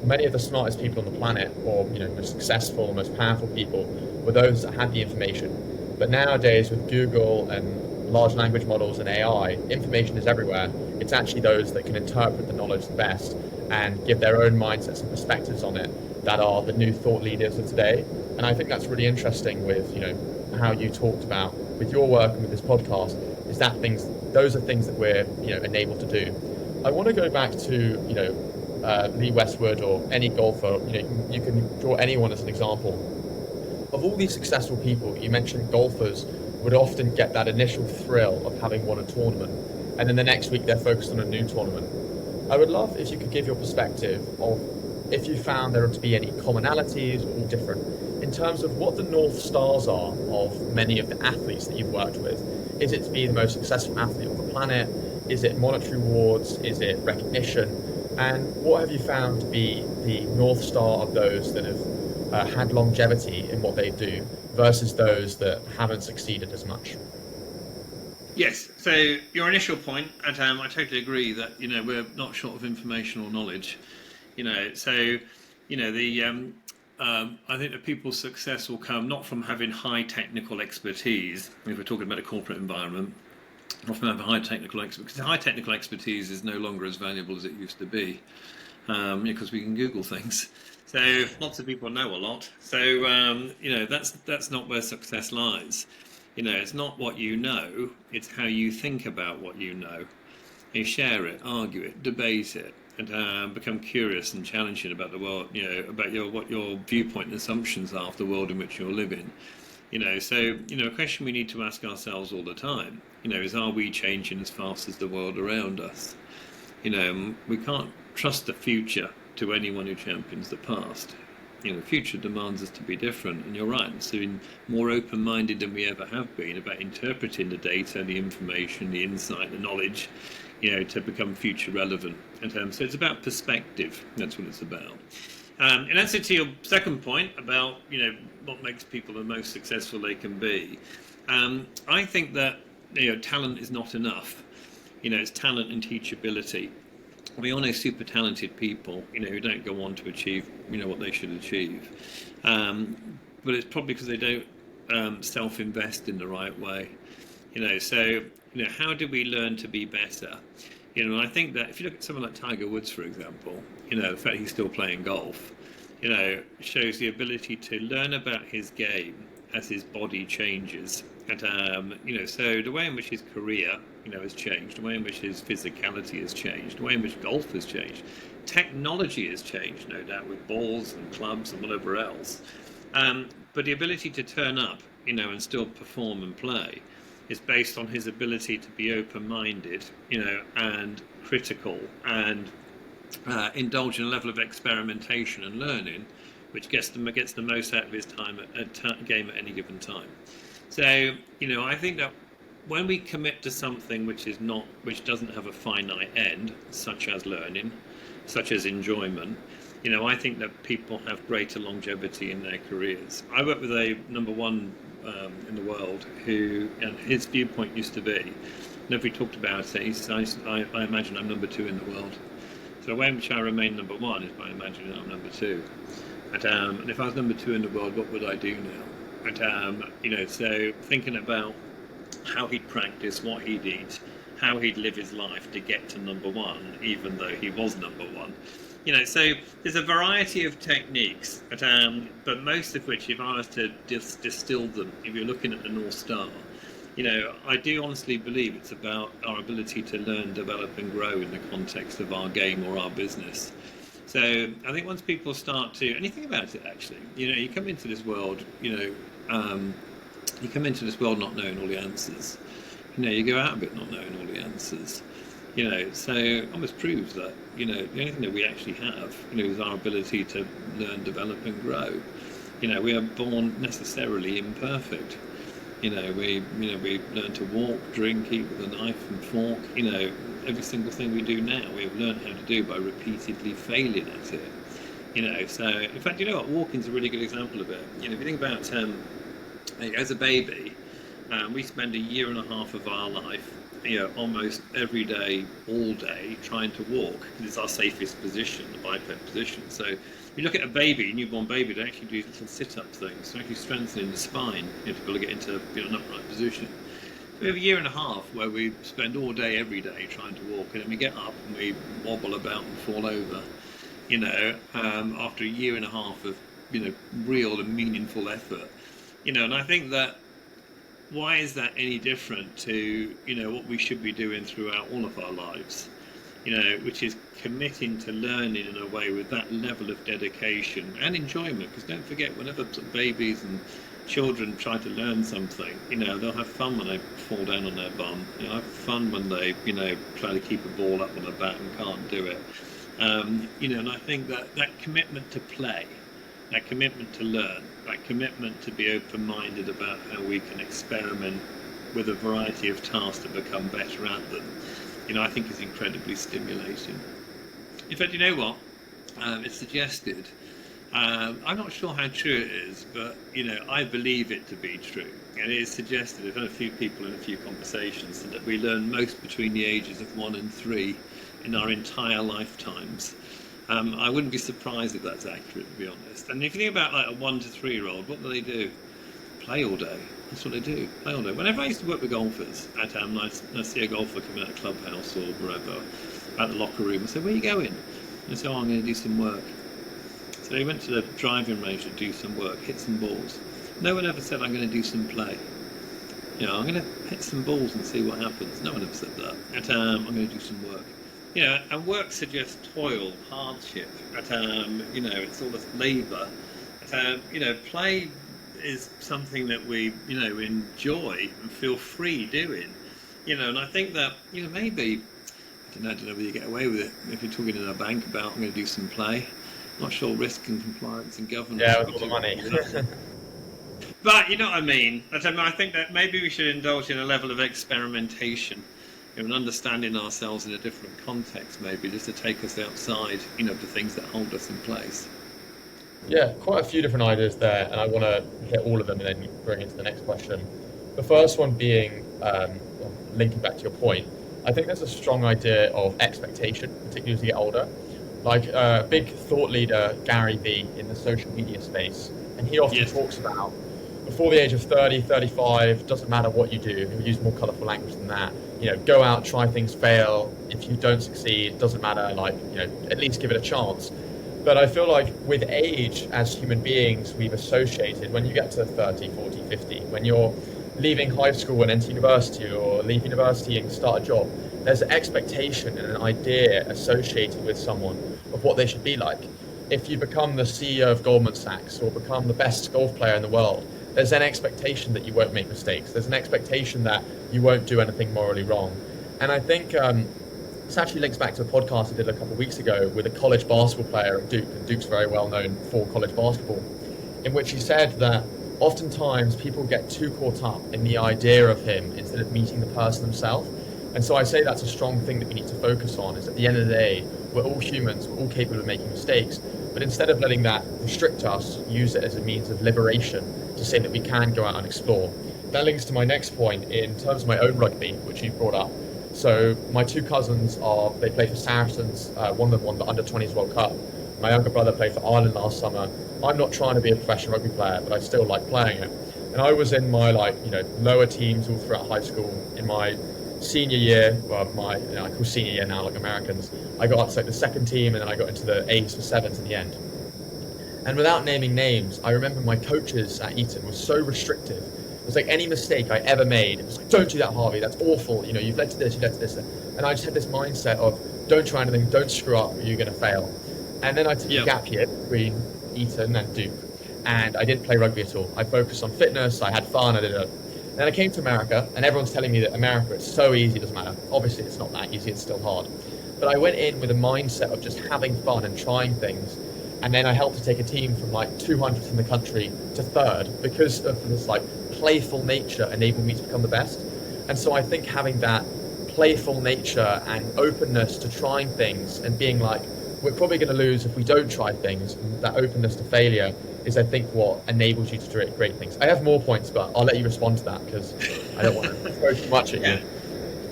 many of the smartest people on the planet, or most successful, most powerful people, were those that had the information. But nowadays, with Google and large language models and AI, information is everywhere. It's actually those that can interpret the knowledge the best and give their own mindsets and perspectives on it that are the new thought leaders of today. And I think that's really interesting with how you talked about with your work and with this podcast, is that those are things that we're enabled to do. I want to go back to Lee Westwood or any golfer. You can draw anyone as an example. Of all these successful people, you mentioned golfers would often get that initial thrill of having won a tournament, and then the next week they're focused on a new tournament. I would love if you could give your perspective of if you found there to be any commonalities or different in terms of what the North Stars are of many of the athletes that you've worked with. Is it to be the most successful athlete on the planet? Is it monetary rewards? Is it recognition? And what have you found to be the North Star of those that have had longevity in what they do versus those that haven't succeeded as much? Yes, so your initial point, and I totally agree that we're not short of information or knowledge. So the I think that people's success will come not from having high technical expertise. If we're talking about a corporate environment, not from having high technical expertise, because high technical expertise is no longer as valuable as it used to be, because we can Google things. So lots of people know a lot. So that's not where success lies. It's not what you know, it's how you think about what you know. You share it, argue it, debate it, and become curious and challenging about the world, about what your viewpoint and assumptions are of the world in which you're living. So a question we need to ask ourselves all the time, is, are we changing as fast as the world around us? We can't trust the future to anyone who champions the past. The future demands us to be different, and you're right, so more open-minded than we ever have been about interpreting the data, the information, the insight, the knowledge, to become future relevant. And so it's about perspective. That's what it's about. In answer to your second point about what makes people the most successful they can be, I think that talent is not enough. It's talent and teachability. We all know super talented people, who don't go on to achieve, what they should achieve. But it's probably because they don't self-invest in the right way. So how do we learn to be better? And I think that if you look at someone like Tiger Woods, for example, the fact he's still playing golf, shows the ability to learn about his game as his body changes. And so the way in which his career has changed, the way in which his physicality has changed, the way in which golf has changed, technology has changed, no doubt, with balls and clubs and whatever else. But the ability to turn up, and still perform and play is based on his ability to be open-minded, and critical, and indulge in a level of experimentation and learning, which gets the most out of his time at game at any given time. So, I think that when we commit to something which doesn't have a finite end, such as learning, such as enjoyment, I think that people have greater longevity in their careers. I work with a number one in the world who, and his viewpoint used to be, whenever we talked about it, he says, I imagine I'm number two in the world. So the way in which I remain number one is by imagining I'm number two. And if I was number two in the world, what would I do now? And so thinking about how he'd practice, what he'd eat, how he'd live his life to get to number one, even though he was number one. So there's a variety of techniques, but most of which, if I was to distill them, if you're looking at the North Star, I do honestly believe it's about our ability to learn, develop and grow in the context of our game or our business. So I think once people start to, and you think about it actually, you come into this world, you come into this world not knowing all the answers. You go out of it not knowing all the answers. So it almost proves that, the only thing that we actually have, is our ability to learn, develop and grow. We are born necessarily imperfect. We learn to walk, drink, eat with a knife and fork. Every single thing we do now, we've learned how to do by repeatedly failing at it. So in fact, walking's a really good example of it. If you think about, as a baby, we spend a year and a half of our life, almost every day, all day, trying to walk. It's our safest position, the biped position. So if you look at a baby, a newborn baby, they actually do little sit-up things, to actually strengthening the spine, to be able to get into an upright position. We have a year and a half where we spend all day, every day, trying to walk, and then we get up and we wobble about and fall over. After a year and a half of real and meaningful effort. And I think that, why is that any different to what we should be doing throughout all of our lives? Which is committing to learning in a way with that level of dedication and enjoyment. Because don't forget, whenever babies and children try to learn something, they'll have fun when they fall down on their bum. Have fun when they, try to keep a ball up on the bat and can't do it. And I think that commitment to play, that commitment to learn, that commitment to be open-minded about how we can experiment with a variety of tasks to become better at them, I think is incredibly stimulating. In fact, you know what? It's suggested. I'm not sure how true it is, but I believe it to be true. And it is suggested. I've had a few people in a few conversations that we learn most between the ages of 1 and 3 in our entire lifetimes. I wouldn't be surprised if that's accurate, to be honest. And if you think about like a 1 to 3-year-old, what do? Play all day. That's what they do. Play all day. Whenever I used to work with golfers at I see a golfer come out of the clubhouse or wherever, at the locker room, and say, "Where are you going?" And say, "Oh, I'm going to do some work." So he went to the driving range to do some work, hit some balls. No one ever said, "I'm going to do some play." I'm going to hit some balls and see what happens. No one ever said that. I'm going to do some work. And work suggests toil, hardship. It's all this labour. Play is something that we, enjoy and feel free doing. And I think that, maybe, I don't know whether you get away with it. If you're talking in a bank about, I'm going to do some play. Not sure risk and compliance and governance. Yeah, with all the money. But you know what I mean. I think that maybe we should indulge in a level of experimentation, and understanding ourselves in a different context, maybe just to take us outside, the things that hold us in place. Yeah, quite a few different ideas there, and I want to hit all of them and then bring into the next question. The first one being, linking back to your point, I think there's a strong idea of expectation, particularly as you get older. Like big thought leader Gary Vee in the social media space, and he often talks about before the age of 30, 35, doesn't matter what you do. He'll use more colourful language than that. Go out, try things, fail. If you don't succeed, doesn't matter. At least give it a chance. But I feel like with age, as human beings, we've associated, when you get to 30, 40, 50, when you're leaving high school and enter university, or leave university and start a job, there's an expectation and an idea associated with someone of what they should be like. If you become the CEO of Goldman Sachs or become the best golf player in the world, there's an expectation that you won't make mistakes. There's an expectation that you won't do anything morally wrong. And I think this actually links back to a podcast I did a couple of weeks ago with a college basketball player at Duke, and Duke's very well known for college basketball, in which he said that oftentimes people get too caught up in the idea of him instead of meeting the person themselves. And so I say that's a strong thing that we need to focus on, is at the end of the day, we're all humans, we're all capable of making mistakes, but instead of letting that restrict us, use it as a means of liberation to say that we can go out and explore. That links to my next point in terms of my own rugby, which you brought up. So my two cousins they play for Saracens. One of them won the Under-20s World Cup. My younger brother played for Ireland last summer. I'm not trying to be a professional rugby player, but I still like playing it. And I was in my lower teams all throughout high school. In my senior year, I call senior year now like Americans, I got up to the second team, and then I got into the 8s for 7s in the end. And without naming names, I remember my coaches at Eton were so restrictive. It was like any mistake I ever made, it was like, "Don't do that, Harvey, that's awful, you've led to this, you've led to this." And I just had this mindset of, don't try anything, don't screw up, or you're going to fail. And then I took a gap year between Eton and Duke, and I didn't play rugby at all. I focused on fitness, I had fun, I did it. Then I came to America, and everyone's telling me that America, it's so easy, it doesn't matter. Obviously, it's not that easy, it's still hard. But I went in with a mindset of just having fun and trying things. And then I helped to take a team from 200th in the country to 3rd because of this playful nature enabled me to become the best. And so I think having that playful nature and openness to trying things and being we're probably going to lose if we don't try things, and that openness to failure is, I think, what enables you to do great things. I have more points, but I'll let you respond to that because I don't want to throw too much at you.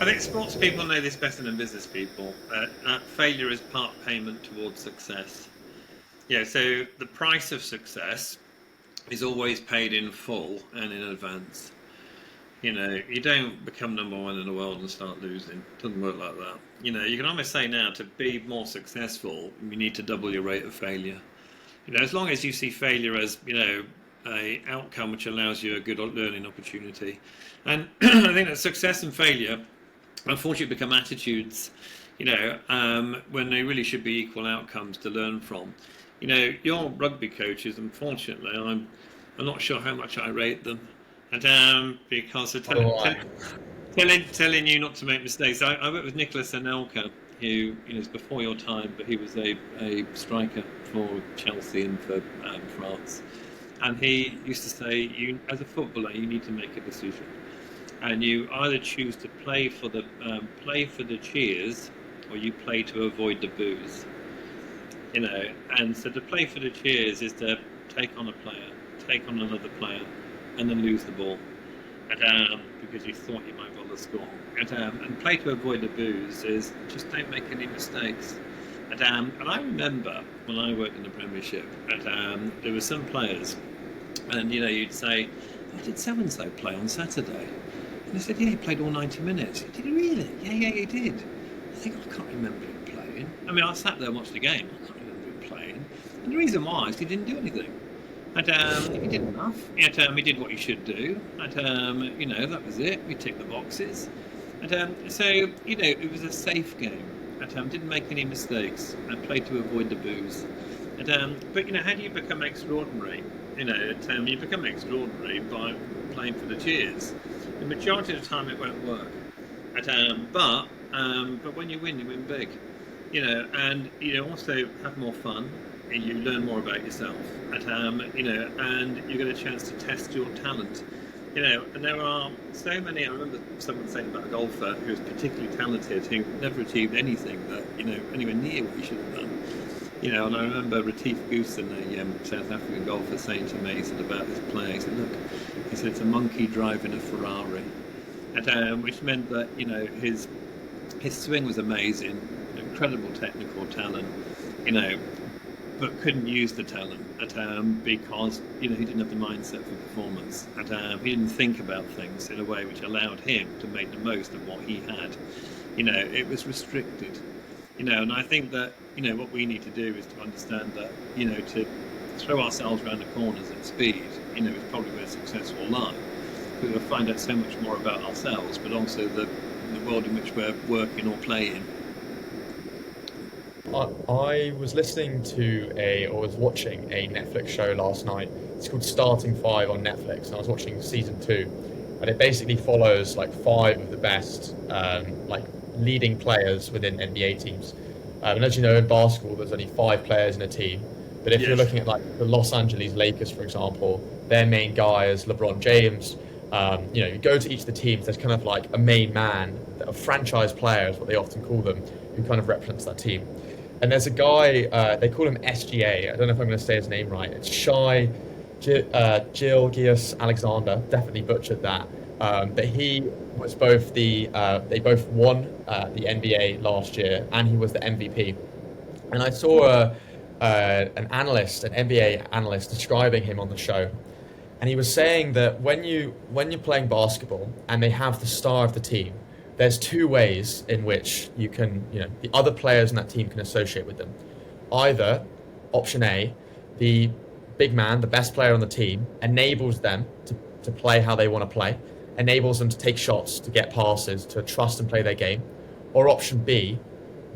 I think sports people know this better than business people. Failure is part payment towards success. So the price of success is always paid in full and in advance. You don't become number one in the world and start losing. It doesn't work like that. You can almost say now, to be more successful, you need to double your rate of failure. As long as you see failure as, a outcome which allows you a good learning opportunity. And I think that success and failure, unfortunately, become attitudes, when they really should be equal outcomes to learn from. Your rugby coaches, unfortunately, I'm not sure how much I rate them, and because they're Oh, telling you not to make mistakes. I worked with Nicolas Anelka, who is before your time, but he was a striker for Chelsea and for France. And he used to say, you as a footballer, you need to make a decision, and you either choose to play for the cheers, or you play to avoid the boos. And so to play for the cheers is to take on a player, take on another player, and then lose the ball, because you thought you might well score. And play to avoid the boos is just don't make any mistakes. And I remember when I worked in the Premiership, there were some players, and you'd say, "Oh, did so and so play on Saturday?" And they said, "Yeah, he played all 90 minutes." "Did he really?" "Yeah, he did." I think, I can't remember him playing. I mean, I sat there and watched the game. I can't remember him playing. And the reason why is he didn't do anything. And he did enough. He did what he should do. And that was it. We ticked the boxes. And so it was a safe game. And didn't make any mistakes. And played to avoid the boos. But how do you become extraordinary? You become extraordinary by playing for the cheers. The majority of the time, it won't work. But when you win big. And also have more fun. And you learn more about yourself, and you get a chance to test your talent. And there are so many. I remember someone saying about a golfer who was particularly talented, who never achieved anything that anywhere near what he should have done. And I remember Retief Goosen, a South African golfer, saying to me, he said about this player, he said, "Look," he said, "it's a monkey driving a Ferrari," which meant that his swing was amazing, incredible technical talent, but couldn't use the talent because he didn't have the mindset for performance, and he didn't think about things in a way which allowed him to make the most of what he had. It was restricted. And I think that what we need to do is to understand that to throw ourselves around the corners at speed is probably where success will lie, because we'll find out so much more about ourselves, but also the world in which we're working or playing. I was listening to or was watching a Netflix show last night. It's called Starting Five on Netflix, and I was watching season 2, and it basically follows like 5 of the best leading players within NBA teams. And as you know, in basketball, there's only 5 players in a team. But if you're looking at like the Los Angeles Lakers, for example, their main guy is LeBron James. You go to each of the teams, there's kind of like a main man, a franchise player is what they often call them, who kind of represents that team. And there's a guy, they call him SGA. I don't know if I'm going to say his name right. It's Shai Gilgeous Alexander. Definitely butchered that. But he was both they both won the NBA last year, and he was the MVP. And I saw an NBA analyst, describing him on the show, and he was saying that when you're playing basketball and they have the star of the team, there's 2 ways in which you can, the other players in that team can associate with them. Either, option A, the big man, the best player on the team, enables them to play how they want to play, enables them to take shots, to get passes, to trust and play their game. Or option B,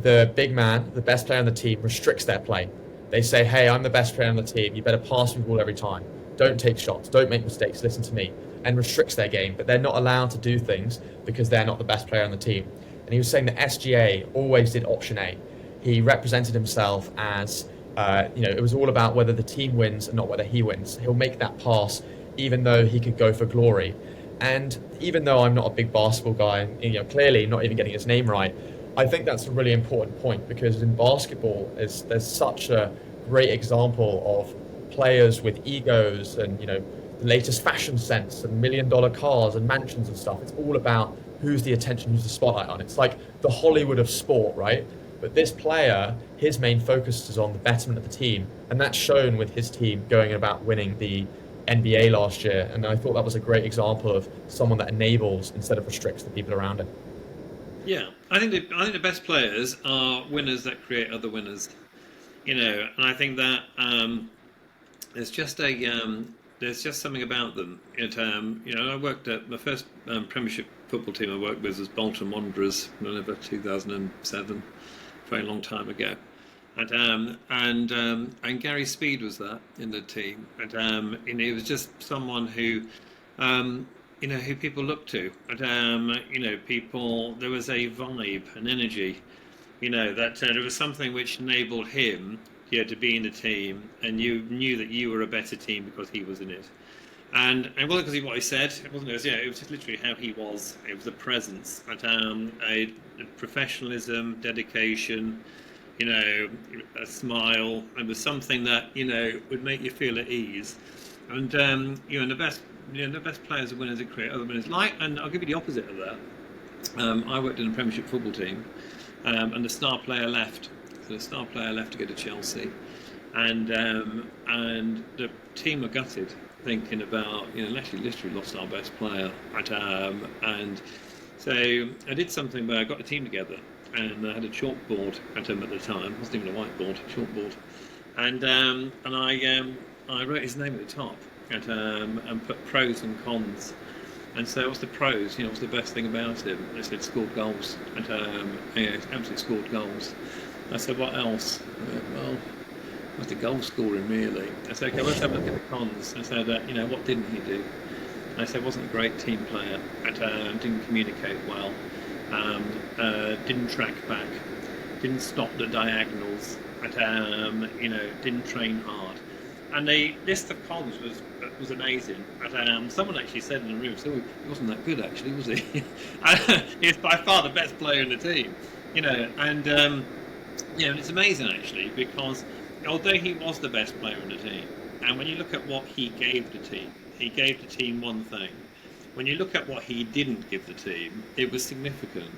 the big man, the best player on the team, restricts their play. They say, "Hey, I'm the best player on the team. You better pass me the ball every time. Don't take shots. Don't make mistakes. Listen to me." And restricts their game, but they're not allowed to do things because they're not the best player on the team. And he was saying that SGA always did option A. He represented himself as, it was all about whether the team wins and not whether he wins. He'll make that pass even though he could go for glory. And even though I'm not a big basketball guy, and clearly not even getting his name right, I think that's a really important point, because in basketball, there's such a great example of players with egos and the latest fashion sense and $1 million cars and mansions and stuff. It's all about who's the attention, who's the spotlight on. It's like the Hollywood of sport, right? But this player, his main focus is on the betterment of the team, and that's shown with his team going about winning the NBA last year. And I thought that was a great example of someone that enables instead of restricts the people around him. Yeah, I think the best players are winners that create other winners. And I think that there's just something about them. I worked at my first Premiership football team I worked with was Bolton Wanderers, whenever 2007, a very long time ago. And Gary Speed was that in the team, and he was just someone who, who people look to, people. There was a vibe, an energy, that there was something which enabled him, to be in the team, and you knew that you were a better team because he was in it. And it wasn't because of what he said. It wasn't. It was just literally how he was. It was a presence, a professionalism, dedication, a smile. It was something that would make you feel at ease. And the best players are winners at cricket. Other winners and I'll give you the opposite of that. I worked in a Premiership football team, and the star player left. So the star player left to go to Chelsea, and the team were gutted, thinking about literally lost our best player. And so I did something where I got the team together, and I had a chalkboard at the time. It wasn't even a whiteboard, chalkboard, and I wrote his name at the top, and put pros and cons. And so what's the pros? What's the best thing about him? They said scored goals, and absolutely scored goals. I said, what else? Well, was the goal scoring really? I said, okay, let's have a look at the cons. I said, what didn't he do? And I said, wasn't a great team player, didn't communicate well, didn't track back, didn't stop the diagonals, didn't train hard. And the list of cons was amazing. Someone actually said in the room, so he wasn't that good actually, was he? He's by far the best player in the team, and it's amazing actually, because although he was the best player in the team, and when you look at what he gave the team one thing. When you look at what he didn't give the team, it was significant,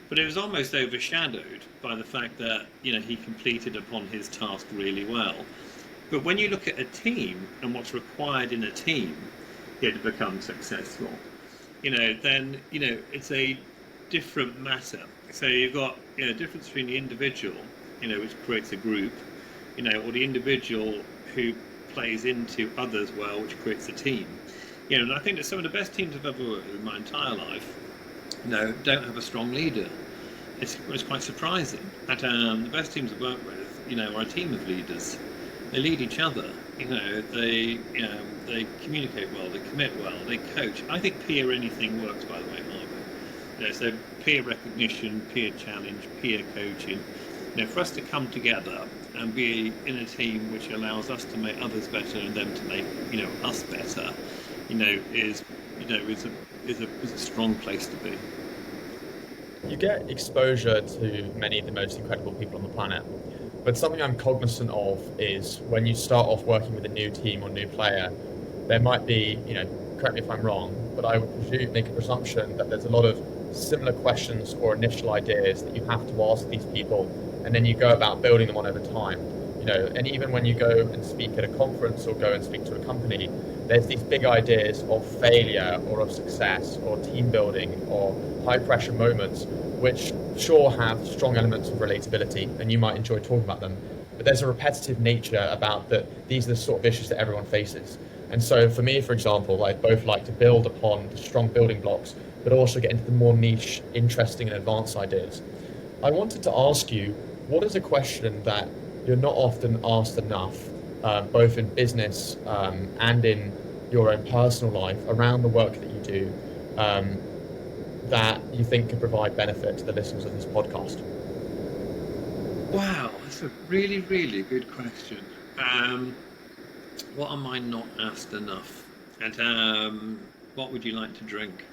but it was almost overshadowed by the fact that he completed upon his task really well. But when you look at a team and what's required in a team to become successful, then it's a different matter. So you've got a difference between the individual, which creates a group, or the individual who plays into others well, which creates a team. And I think that some of the best teams I've ever worked with in my entire life, don't have a strong leader. It's quite surprising. The best teams I've worked with, are a team of leaders. They lead each other. They communicate well. They commit well. They coach. I think peer anything works. By the way, Harvey. So peer recognition, peer challenge, peer coaching. For us to come together and be in a team which allows us to make others better and them to make us better, is a strong place to be. You get exposure to many of the most incredible people on the planet, but something I'm cognizant of is when you start off working with a new team or new player, there might be, correct me if I'm wrong, but I would make a presumption that there's a lot of similar questions or initial ideas that you have to ask these people, and then you go about building them on over time. And even when you go and speak at a conference or go and speak to a company, there's these big ideas of failure or of success or team building or high pressure moments, which sure have strong elements of relatability, and you might enjoy talking about them. But there's a repetitive nature about that. These are the sort of issues that everyone faces. And so for me, for example, I both like to build upon the strong building blocks, but also get into the more niche, interesting and advanced ideas. I wanted to ask you, what is a question that you're not often asked enough, both in business and in your own personal life around the work that you do, that you think could provide benefit to the listeners of this podcast? Wow, that's a really, really good question. What am I not asked enough? And what would you like to drink?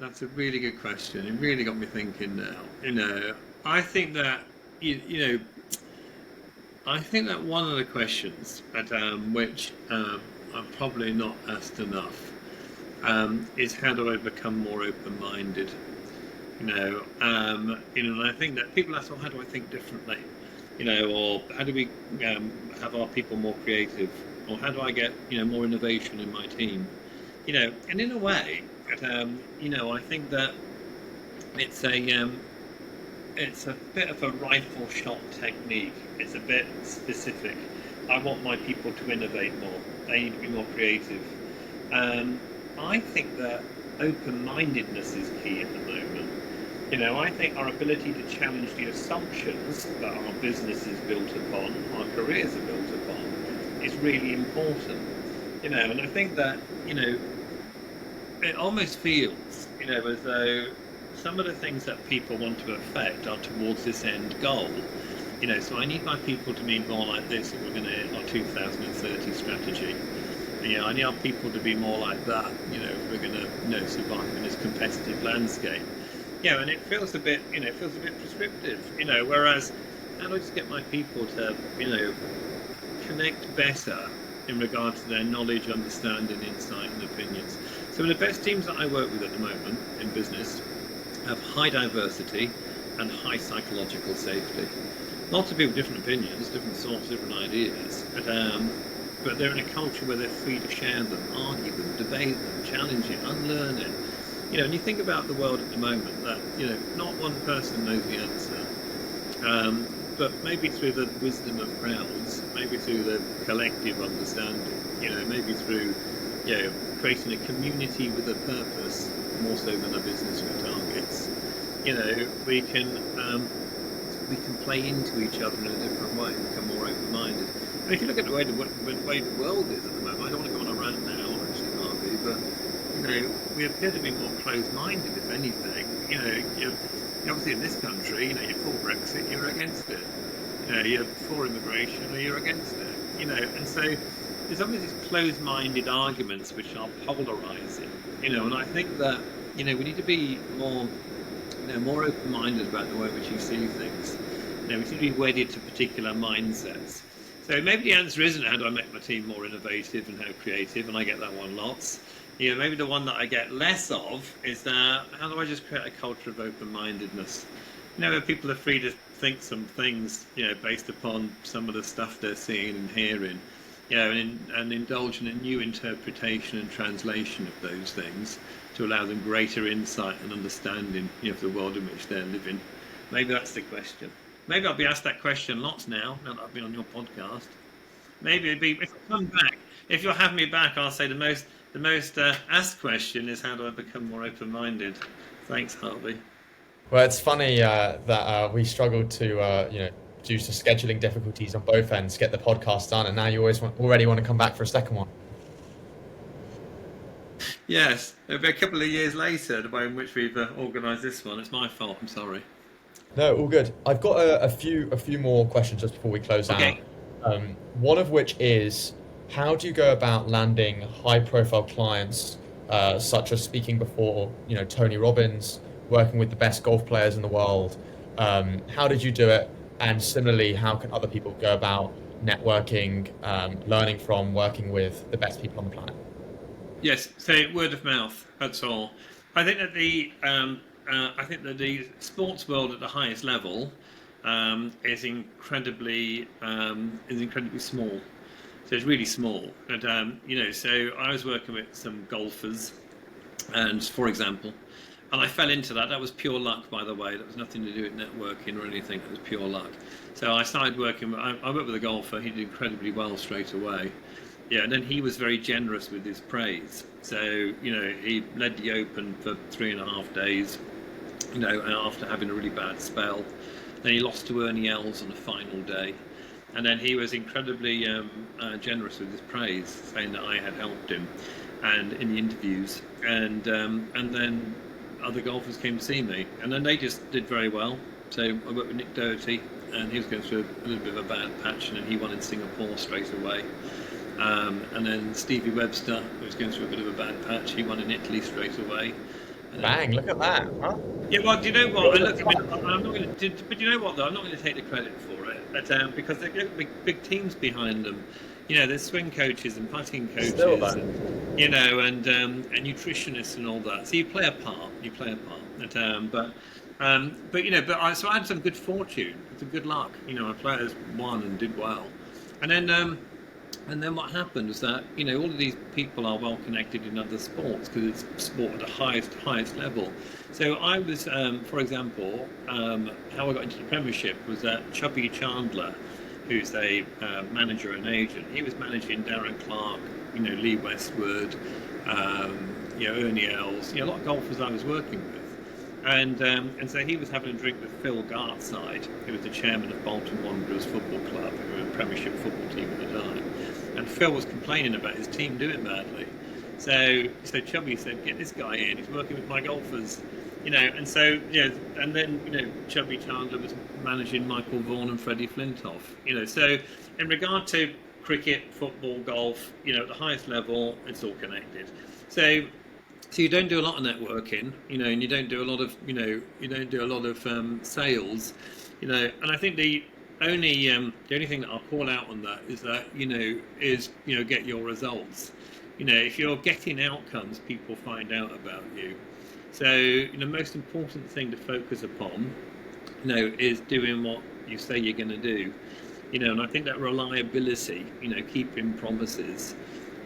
That's a really good question. It really got me thinking now. I think that I think that one of the questions that which I'm probably not asked enough is how do I become more open-minded? And I think that people ask, well, how do I think differently? Or how do we have our people more creative? Or how do I get more innovation in my team? And in a way, I think that it's a bit of a rifle shot technique. It's a bit specific. I want my people to innovate more. They need to be more creative. I think that open-mindedness is key at the moment. I think our ability to challenge the assumptions that our business is built upon, our careers are built upon, is really important. And I think that, it almost feels, as though some of the things that people want to affect are towards this end goal. So I need my people to be more like this if we're going to hit our 2030 strategy. I need our people to be more like that, if we're going to, survive in this competitive landscape. And it feels a bit, prescriptive, whereas how do I just get my people to, connect better in regards to their knowledge, understanding, insight and opinions. Some of the best teams that I work with at the moment in business have high diversity and high psychological safety. Lots of people with different opinions, different thoughts, different ideas, but they're in a culture where they're free to share them, argue them, debate them, challenge it, unlearn it. And you think about the world at the moment that, not one person knows the answer, but maybe through the wisdom of crowds, maybe through the collective understanding, maybe through, creating a community with a purpose, more so than a business with targets, we can play into each other in a different way, become more open-minded. And if you look at the way the world is at the moment, I don't want to go on a rant now, actually, Harvey, but we appear to be more closed-minded, if anything. You're obviously in this country, you're for Brexit, you're against it. You're for immigration, or you're against it. And so there's always these closed-minded arguments which are polarising. And I think that we need to be more more open-minded about the way in which you see things. We seem to be wedded to particular mindsets. So maybe the answer isn't how do I make my team more innovative and how creative, and I get that one lots. Maybe the one that I get less of is that how do I just create a culture of open-mindedness? Where people are free to think some things, based upon some of the stuff they're seeing and hearing, and indulge in a new interpretation and translation of those things to allow them greater insight and understanding of the world in which they're living. Maybe that's the question. Maybe I'll be asked that question lots now that I've been on your podcast. Maybe it'd be, if I come back, if you'll have me back, I'll say the most asked question is how do I become more open-minded? Thanks, Harvey. Well, it's funny that we struggled to, due to scheduling difficulties on both ends, get the podcast done, and now you already want to come back for a second one. Yes, it'll be a couple of years later, the way in which we've organised this one. It's my fault. I'm sorry. No, all good. I've got a few more questions just before we close out. One of which is, how do you go about landing high-profile clients, such as speaking before, Tony Robbins, working with the best golf players in the world? How did you do it? And similarly, how can other people go about networking, learning from, working with the best people on the planet? Yes, so word of mouth. That's all. I think that the sports world at the highest level is incredibly small. So it's really small. And so I was working with some golfers, and for example, and I fell into that. That was pure luck, by the way. That was nothing to do with networking or anything. It was pure luck. So I started working. I worked with a golfer. He did incredibly well straight away. And then he was very generous with his praise. So he led the Open for 3.5 days. After having a really bad spell, then he lost to Ernie Els on the final day, and then he was incredibly generous with his praise, saying that I had helped him, and in the interviews, and then other golfers came to see me, and then they just did very well. So I worked with Nick Doherty, and he was going through a little bit of a bad patch, and then he won in Singapore straight away. And then Stevie Webster, who was going through a bit of a bad patch, he won in Italy straight away. Bang! Look at that. Huh? Yeah, well, do you know what? I'm not going to. But you know what, though? I'm not going to take the credit for it, because they've got big teams behind them. There's swing coaches and putting coaches, and, and nutritionists and all that. So you play a part. So I had some good fortune, some good luck. Our players won and did well, and then what happened was that all of these people are well connected in other sports because it's sport at the highest level. So I was, for example, how I got into the Premiership was that Chubby Chandler, who's a manager and agent, he was managing Darren Clark, Lee Westwood, Ernie Els, a lot of golfers I was working with. And so he was having a drink with Phil Gartside, who was the chairman of Bolton Wanderers Football Club, who were a Premiership football team at the time. And Phil was complaining about his team doing badly. So Chubby said, "Get this guy in. He's working with my golfers." And so and then Chubby Chandler was managing Michael Vaughan and Freddie Flintoff. So in regard to cricket, football, golf, at the highest level, it's all connected. So you don't do a lot of networking, and you don't do a lot of, sales, and I think the only thing that I'll call out on that is that, get your results. If you're getting outcomes, people find out about you. So, most important thing to focus upon, is doing what you say you're going to do. And I think that reliability, keeping promises,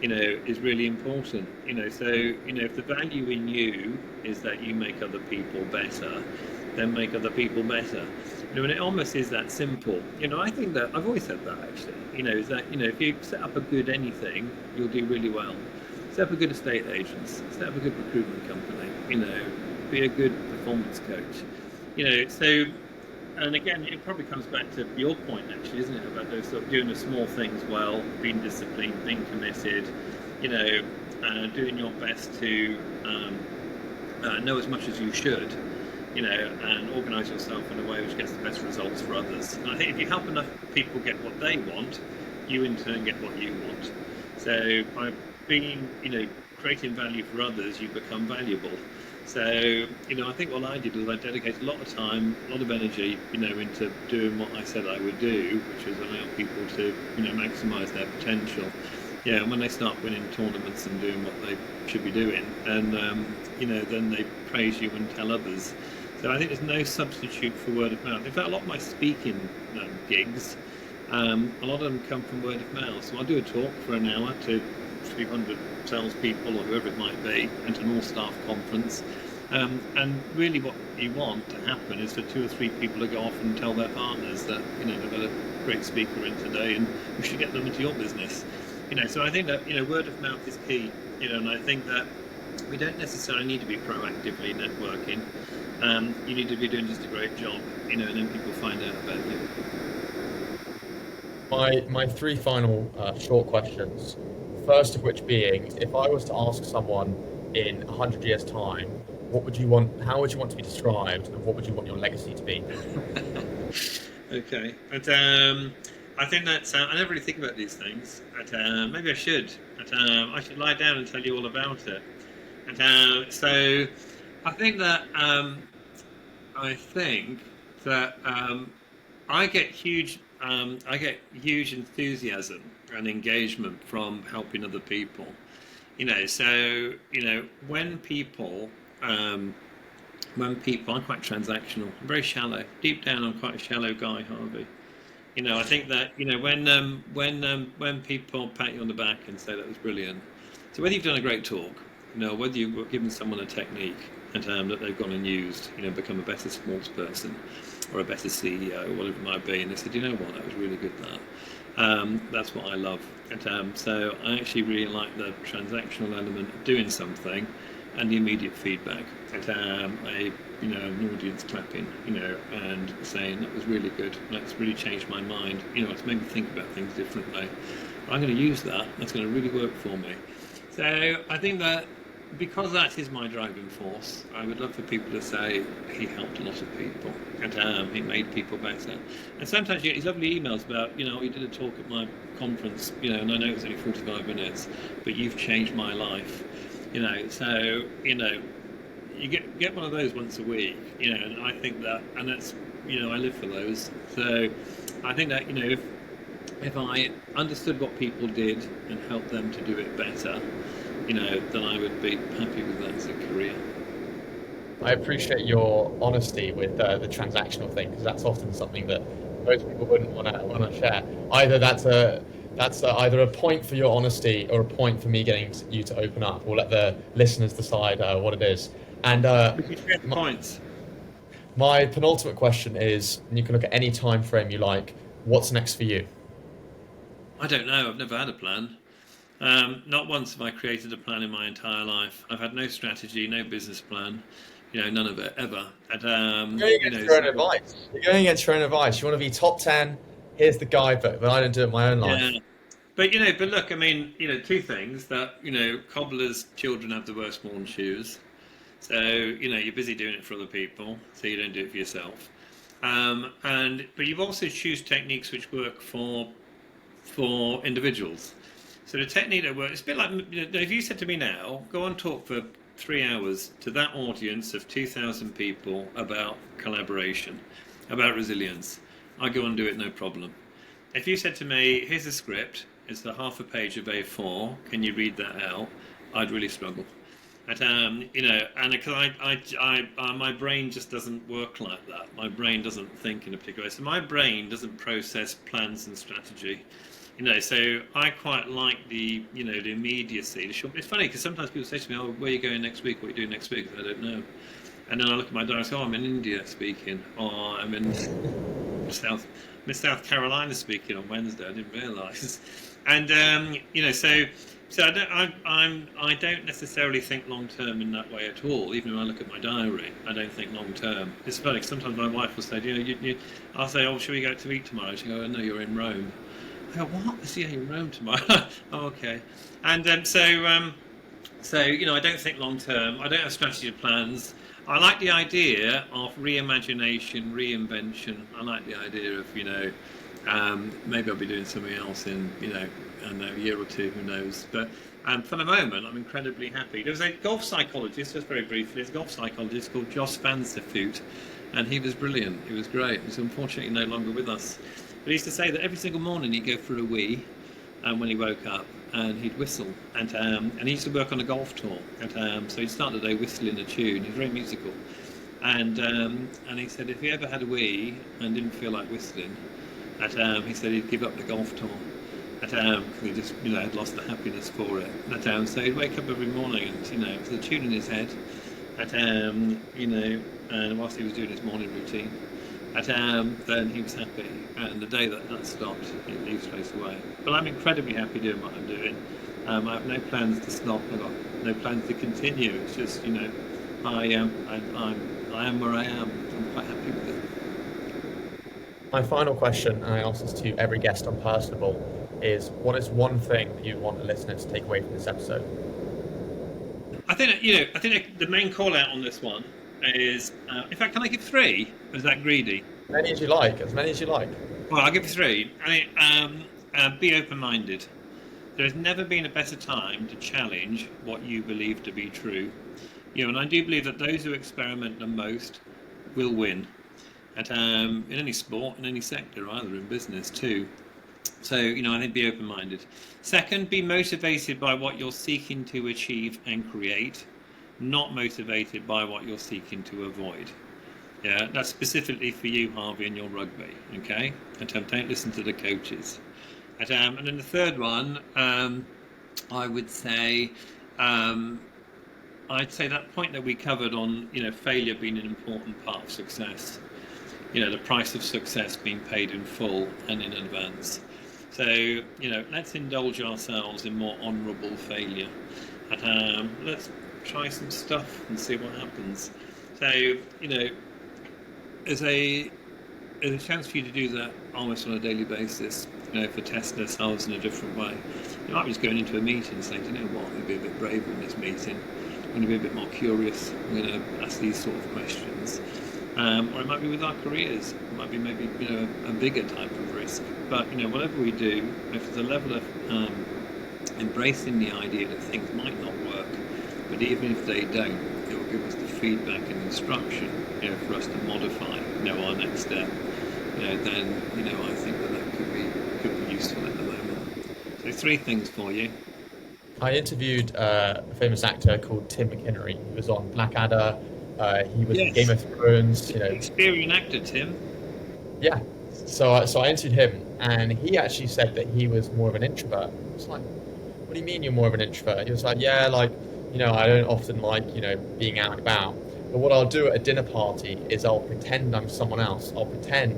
is really important. So, if the value in you is that you make other people better, then make other people better. And it almost is that simple. I think that I've always said that actually. Is that if you set up a good anything, you'll do really well. Set up a good estate agents. Set up a good recruitment company. Be a good performance coach. So. And again, it probably comes back to your point, actually, isn't it, about those sort of doing the small things well, being disciplined, being committed, doing your best to know as much as you should, and organise yourself in a way which gets the best results for others. And I think if you help enough people get what they want, you in turn get what you want. So by being, creating value for others, you become valuable. So, I think what I did was I dedicated a lot of time, a lot of energy, into doing what I said I would do, which was allow people to, maximise their potential. Yeah, and when they start winning tournaments and doing what they should be doing, and, then they praise you and tell others. So I think there's no substitute for word of mouth. In fact, a lot of my speaking gigs, a lot of them come from word of mouth. So I'll do a talk for an hour to 300 salespeople or whoever it might be, and an all-staff conference. And really what you want to happen is for 2 or 3 people to go off and tell their partners that, they've got a great speaker in today and you should get them into your business. So I think that, word of mouth is key, and I think that we don't necessarily need to be proactively networking. You need to be doing just a great job, and then people find out about you. My 3 final short questions. First of which being, if I was to ask someone in 100 years' time, what would you want? How would you want to be described, and what would you want your legacy to be? Okay, but I think that's. I never really think about these things. But maybe I should. But I should lie down and tell you all about it. And so, I think that. I get huge. I get huge enthusiasm and engagement from helping other people. So when people, I'm quite transactional. I'm very shallow. Deep down, I'm quite a shallow guy, Harvey. I think that when people pat you on the back and say that was brilliant. So whether you've done a great talk, whether you've given someone a technique and that they've gone and used, become a better sports person or a better CEO, whatever it might be, and they said, you know what, that was really good. That's what I love. And so I actually really like the transactional element of doing something and the immediate feedback. And an audience clapping, and saying that was really good. That's really changed my mind. It's made me think about things differently. I'm going to use that. That's going to really work for me. So I think that because that is my driving force, I would love for people to say he helped a lot of people and he made people better. And sometimes you get these lovely emails about, you did a talk at my conference, and I know it was only 45 minutes, but you've changed my life. So you get one of those once a week, and I think that, and that's, I live for those. So I think that, if I understood what people did and helped them to do it better, then I would be happy with that as a career. I appreciate your honesty with the transactional thing, because that's often something that most people wouldn't want to share. Either that's either a point for your honesty or a point for me getting you to open up. We'll let the listeners decide what it is. And we can share the points. My penultimate question is, and you can look at any time frame you like, what's next for you? I don't know. I've never had a plan. Not once have I created a plan in my entire life. I've had no strategy, no business plan. none of it ever. And You're going against your own advice. You're going against your own advice. You want to be top 10. Here's the guidebook, but I don't do it in my own life. yeah. But but look, I mean, two things that cobblers' children have the worst worn shoes. So you're busy doing it for other people, so you don't do it for yourself. But you've also choose techniques which work for individuals. So the technique that works, it's a bit like, if you said to me now, go and talk for 3 hours to that audience of 2,000 people about collaboration, about resilience, I go and do it no problem. If you said to me, here's a script, it's a half a page of A4, can you read that out? I'd really struggle. And because my brain just doesn't work like that. My brain doesn't think in a particular way. So my brain doesn't process plans and strategy. So I quite like the immediacy. It's funny because sometimes people say to me, "Oh, where are you going next week? What are you doing next week?" I don't know. And then I look at my diary and say, "Oh, I'm in India speaking, or I'm in South Carolina speaking on Wednesday. I didn't realise." And so I don't necessarily think long term in that way at all. Even when I look at my diary, I don't think long term. It's funny. Sometimes my wife will say, I'll say, "Oh, should we go to eat tomorrow?" She goes, "Oh, no, you're in Rome." I go, "What? Is he in Rome tomorrow?" Oh, okay. And so I don't think long term. I don't have strategy or plans. I like the idea of reimagination, reinvention. I like the idea of maybe I'll be doing something else in I don't know, a year or two, who knows. But for the moment, I'm incredibly happy. There was a golf psychologist, just very briefly, there's a golf psychologist called Jos van der Voort, and he was brilliant. He was great. He's unfortunately no longer with us. But he used to say that every single morning he'd go for a wee when he woke up, and he'd whistle. And he used to work on a golf tour. And so he'd start the day whistling a tune. He was very musical. And he said if he ever had a wee and didn't feel like whistling, he said he'd give up the golf tour. Because he just had lost the happiness for it. So he'd wake up every morning and with a tune in his head, and whilst he was doing his morning routine, then he was happy. And the day that stopped, he leaves straight away. But I'm incredibly happy doing what I'm doing. I have no plans to stop. I've got no plans to continue. It's just I am where I am. I'm quite happy with it. My final question, and I ask this to every guest on Personable, is what is one thing that you want a listener to take away from this episode? I think the main call out on this one is, in fact, can I give 3? Or is that greedy? As many as you like. Well, I'll give you 3. Be open-minded. There has never been a better time to challenge what you believe to be true. And I do believe that those who experiment the most will win. In any sport, in any sector, either in business too. So, I think be open-minded. Second, be motivated by what you're seeking to achieve and create, not motivated by what you're seeking to avoid. Yeah, that's specifically for you, Harvey, and your rugby, okay? And don't listen to the coaches. And then the third one, I would say, that point that we covered on, failure being an important part of success. The price of success being paid in full and in advance. So, let's indulge ourselves in more honourable failure. And let's try some stuff and see what happens. So, there's a chance for you to do that almost on a daily basis, for testing ourselves in a different way. You might be just going into a meeting and saying, "Do you know what, I'm going to be a bit braver in this meeting. I'm going to be a bit more curious. I'm going to ask these sort of questions." Or it might be with our careers. It might be maybe a bigger type of risk. But whatever we do, if there's a level of embracing the idea that things might not work, but even if they don't, it will give us the feedback and instruction, for us to modify, our next step. Then I think that could be useful at the moment. So 3 things for you. I interviewed a famous actor called Tim McInnery. He was on Blackadder. He was in Game of Thrones. Experienced actor, Tim. Yeah. So I interviewed him, and he actually said that he was more of an introvert. I was like, "What do you mean you're more of an introvert?" He was like, "Yeah, I don't often like being out and about. But what I'll do at a dinner party is I'll pretend I'm someone else. I'll pretend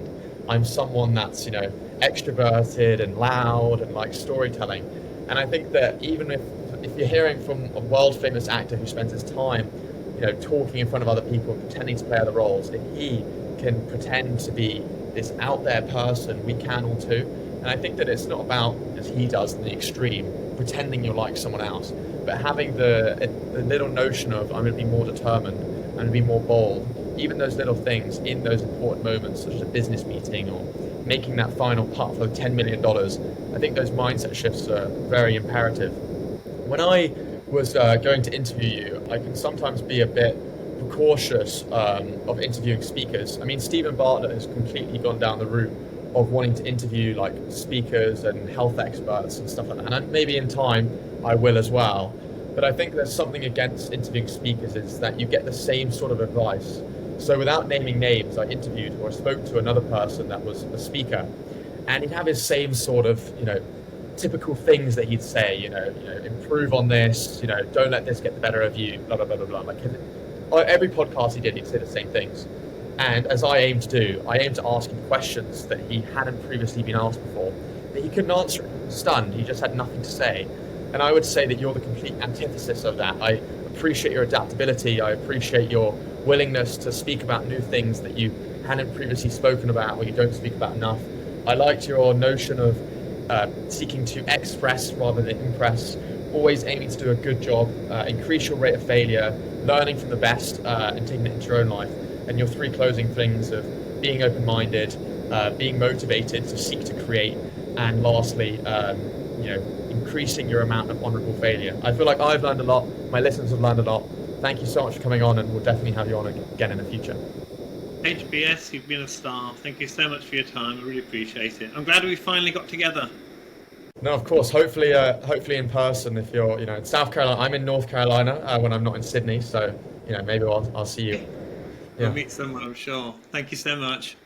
I'm someone that's extroverted and loud and like storytelling." And I think that even if you're hearing from a world famous actor who spends his time talking in front of other people, pretending to play other roles, if he can pretend to be this out there person, we can all too. And I think that it's not about, as he does in the extreme, pretending you're like someone else, but having the little notion of, I'm going to be more determined, I'm going to be more bold. Even those little things in those important moments, such as a business meeting or making that final putt for $10 million, I think those mindset shifts are very imperative. When I was going to interview you, I can sometimes be a bit precautious of interviewing speakers. I mean, Stephen Bartlett has completely gone down the route of wanting to interview like speakers and health experts and stuff like that. And maybe in time I will as well. But I think there's something against interviewing speakers is that you get the same sort of advice. So without naming names, I interviewed or I spoke to another person that was a speaker, and he'd have his same sort of, typical things that he'd say, improve on this, don't let this get the better of you, blah, blah, blah, blah, blah. Like every podcast he did, he'd say the same things. And as I aim to do, I aim to ask him questions that he hadn't previously been asked before, that he couldn't answer. Stunned, he just had nothing to say. And I would say that you're the complete antithesis of that. I appreciate your adaptability. I appreciate your willingness to speak about new things that you hadn't previously spoken about or you don't speak about enough. I liked your notion of seeking to express rather than impress, always aiming to do a good job, increase your rate of failure, learning from the best, and taking it into your own life. And your three closing things of being open-minded, being motivated to seek to create, and lastly, increasing your amount of honourable failure. I feel like I've learned a lot, my listeners have learned a lot. Thank you so much for coming on, and we'll definitely have you on again in the future. HBS, you've been a star. Thank you so much for your time. I really appreciate it. I'm glad we finally got together. No, of course. Hopefully in person. If you're, in South Carolina, I'm in North Carolina when I'm not in Sydney. So, maybe I'll see you. We'll meet somewhere, I'm sure. Thank you so much.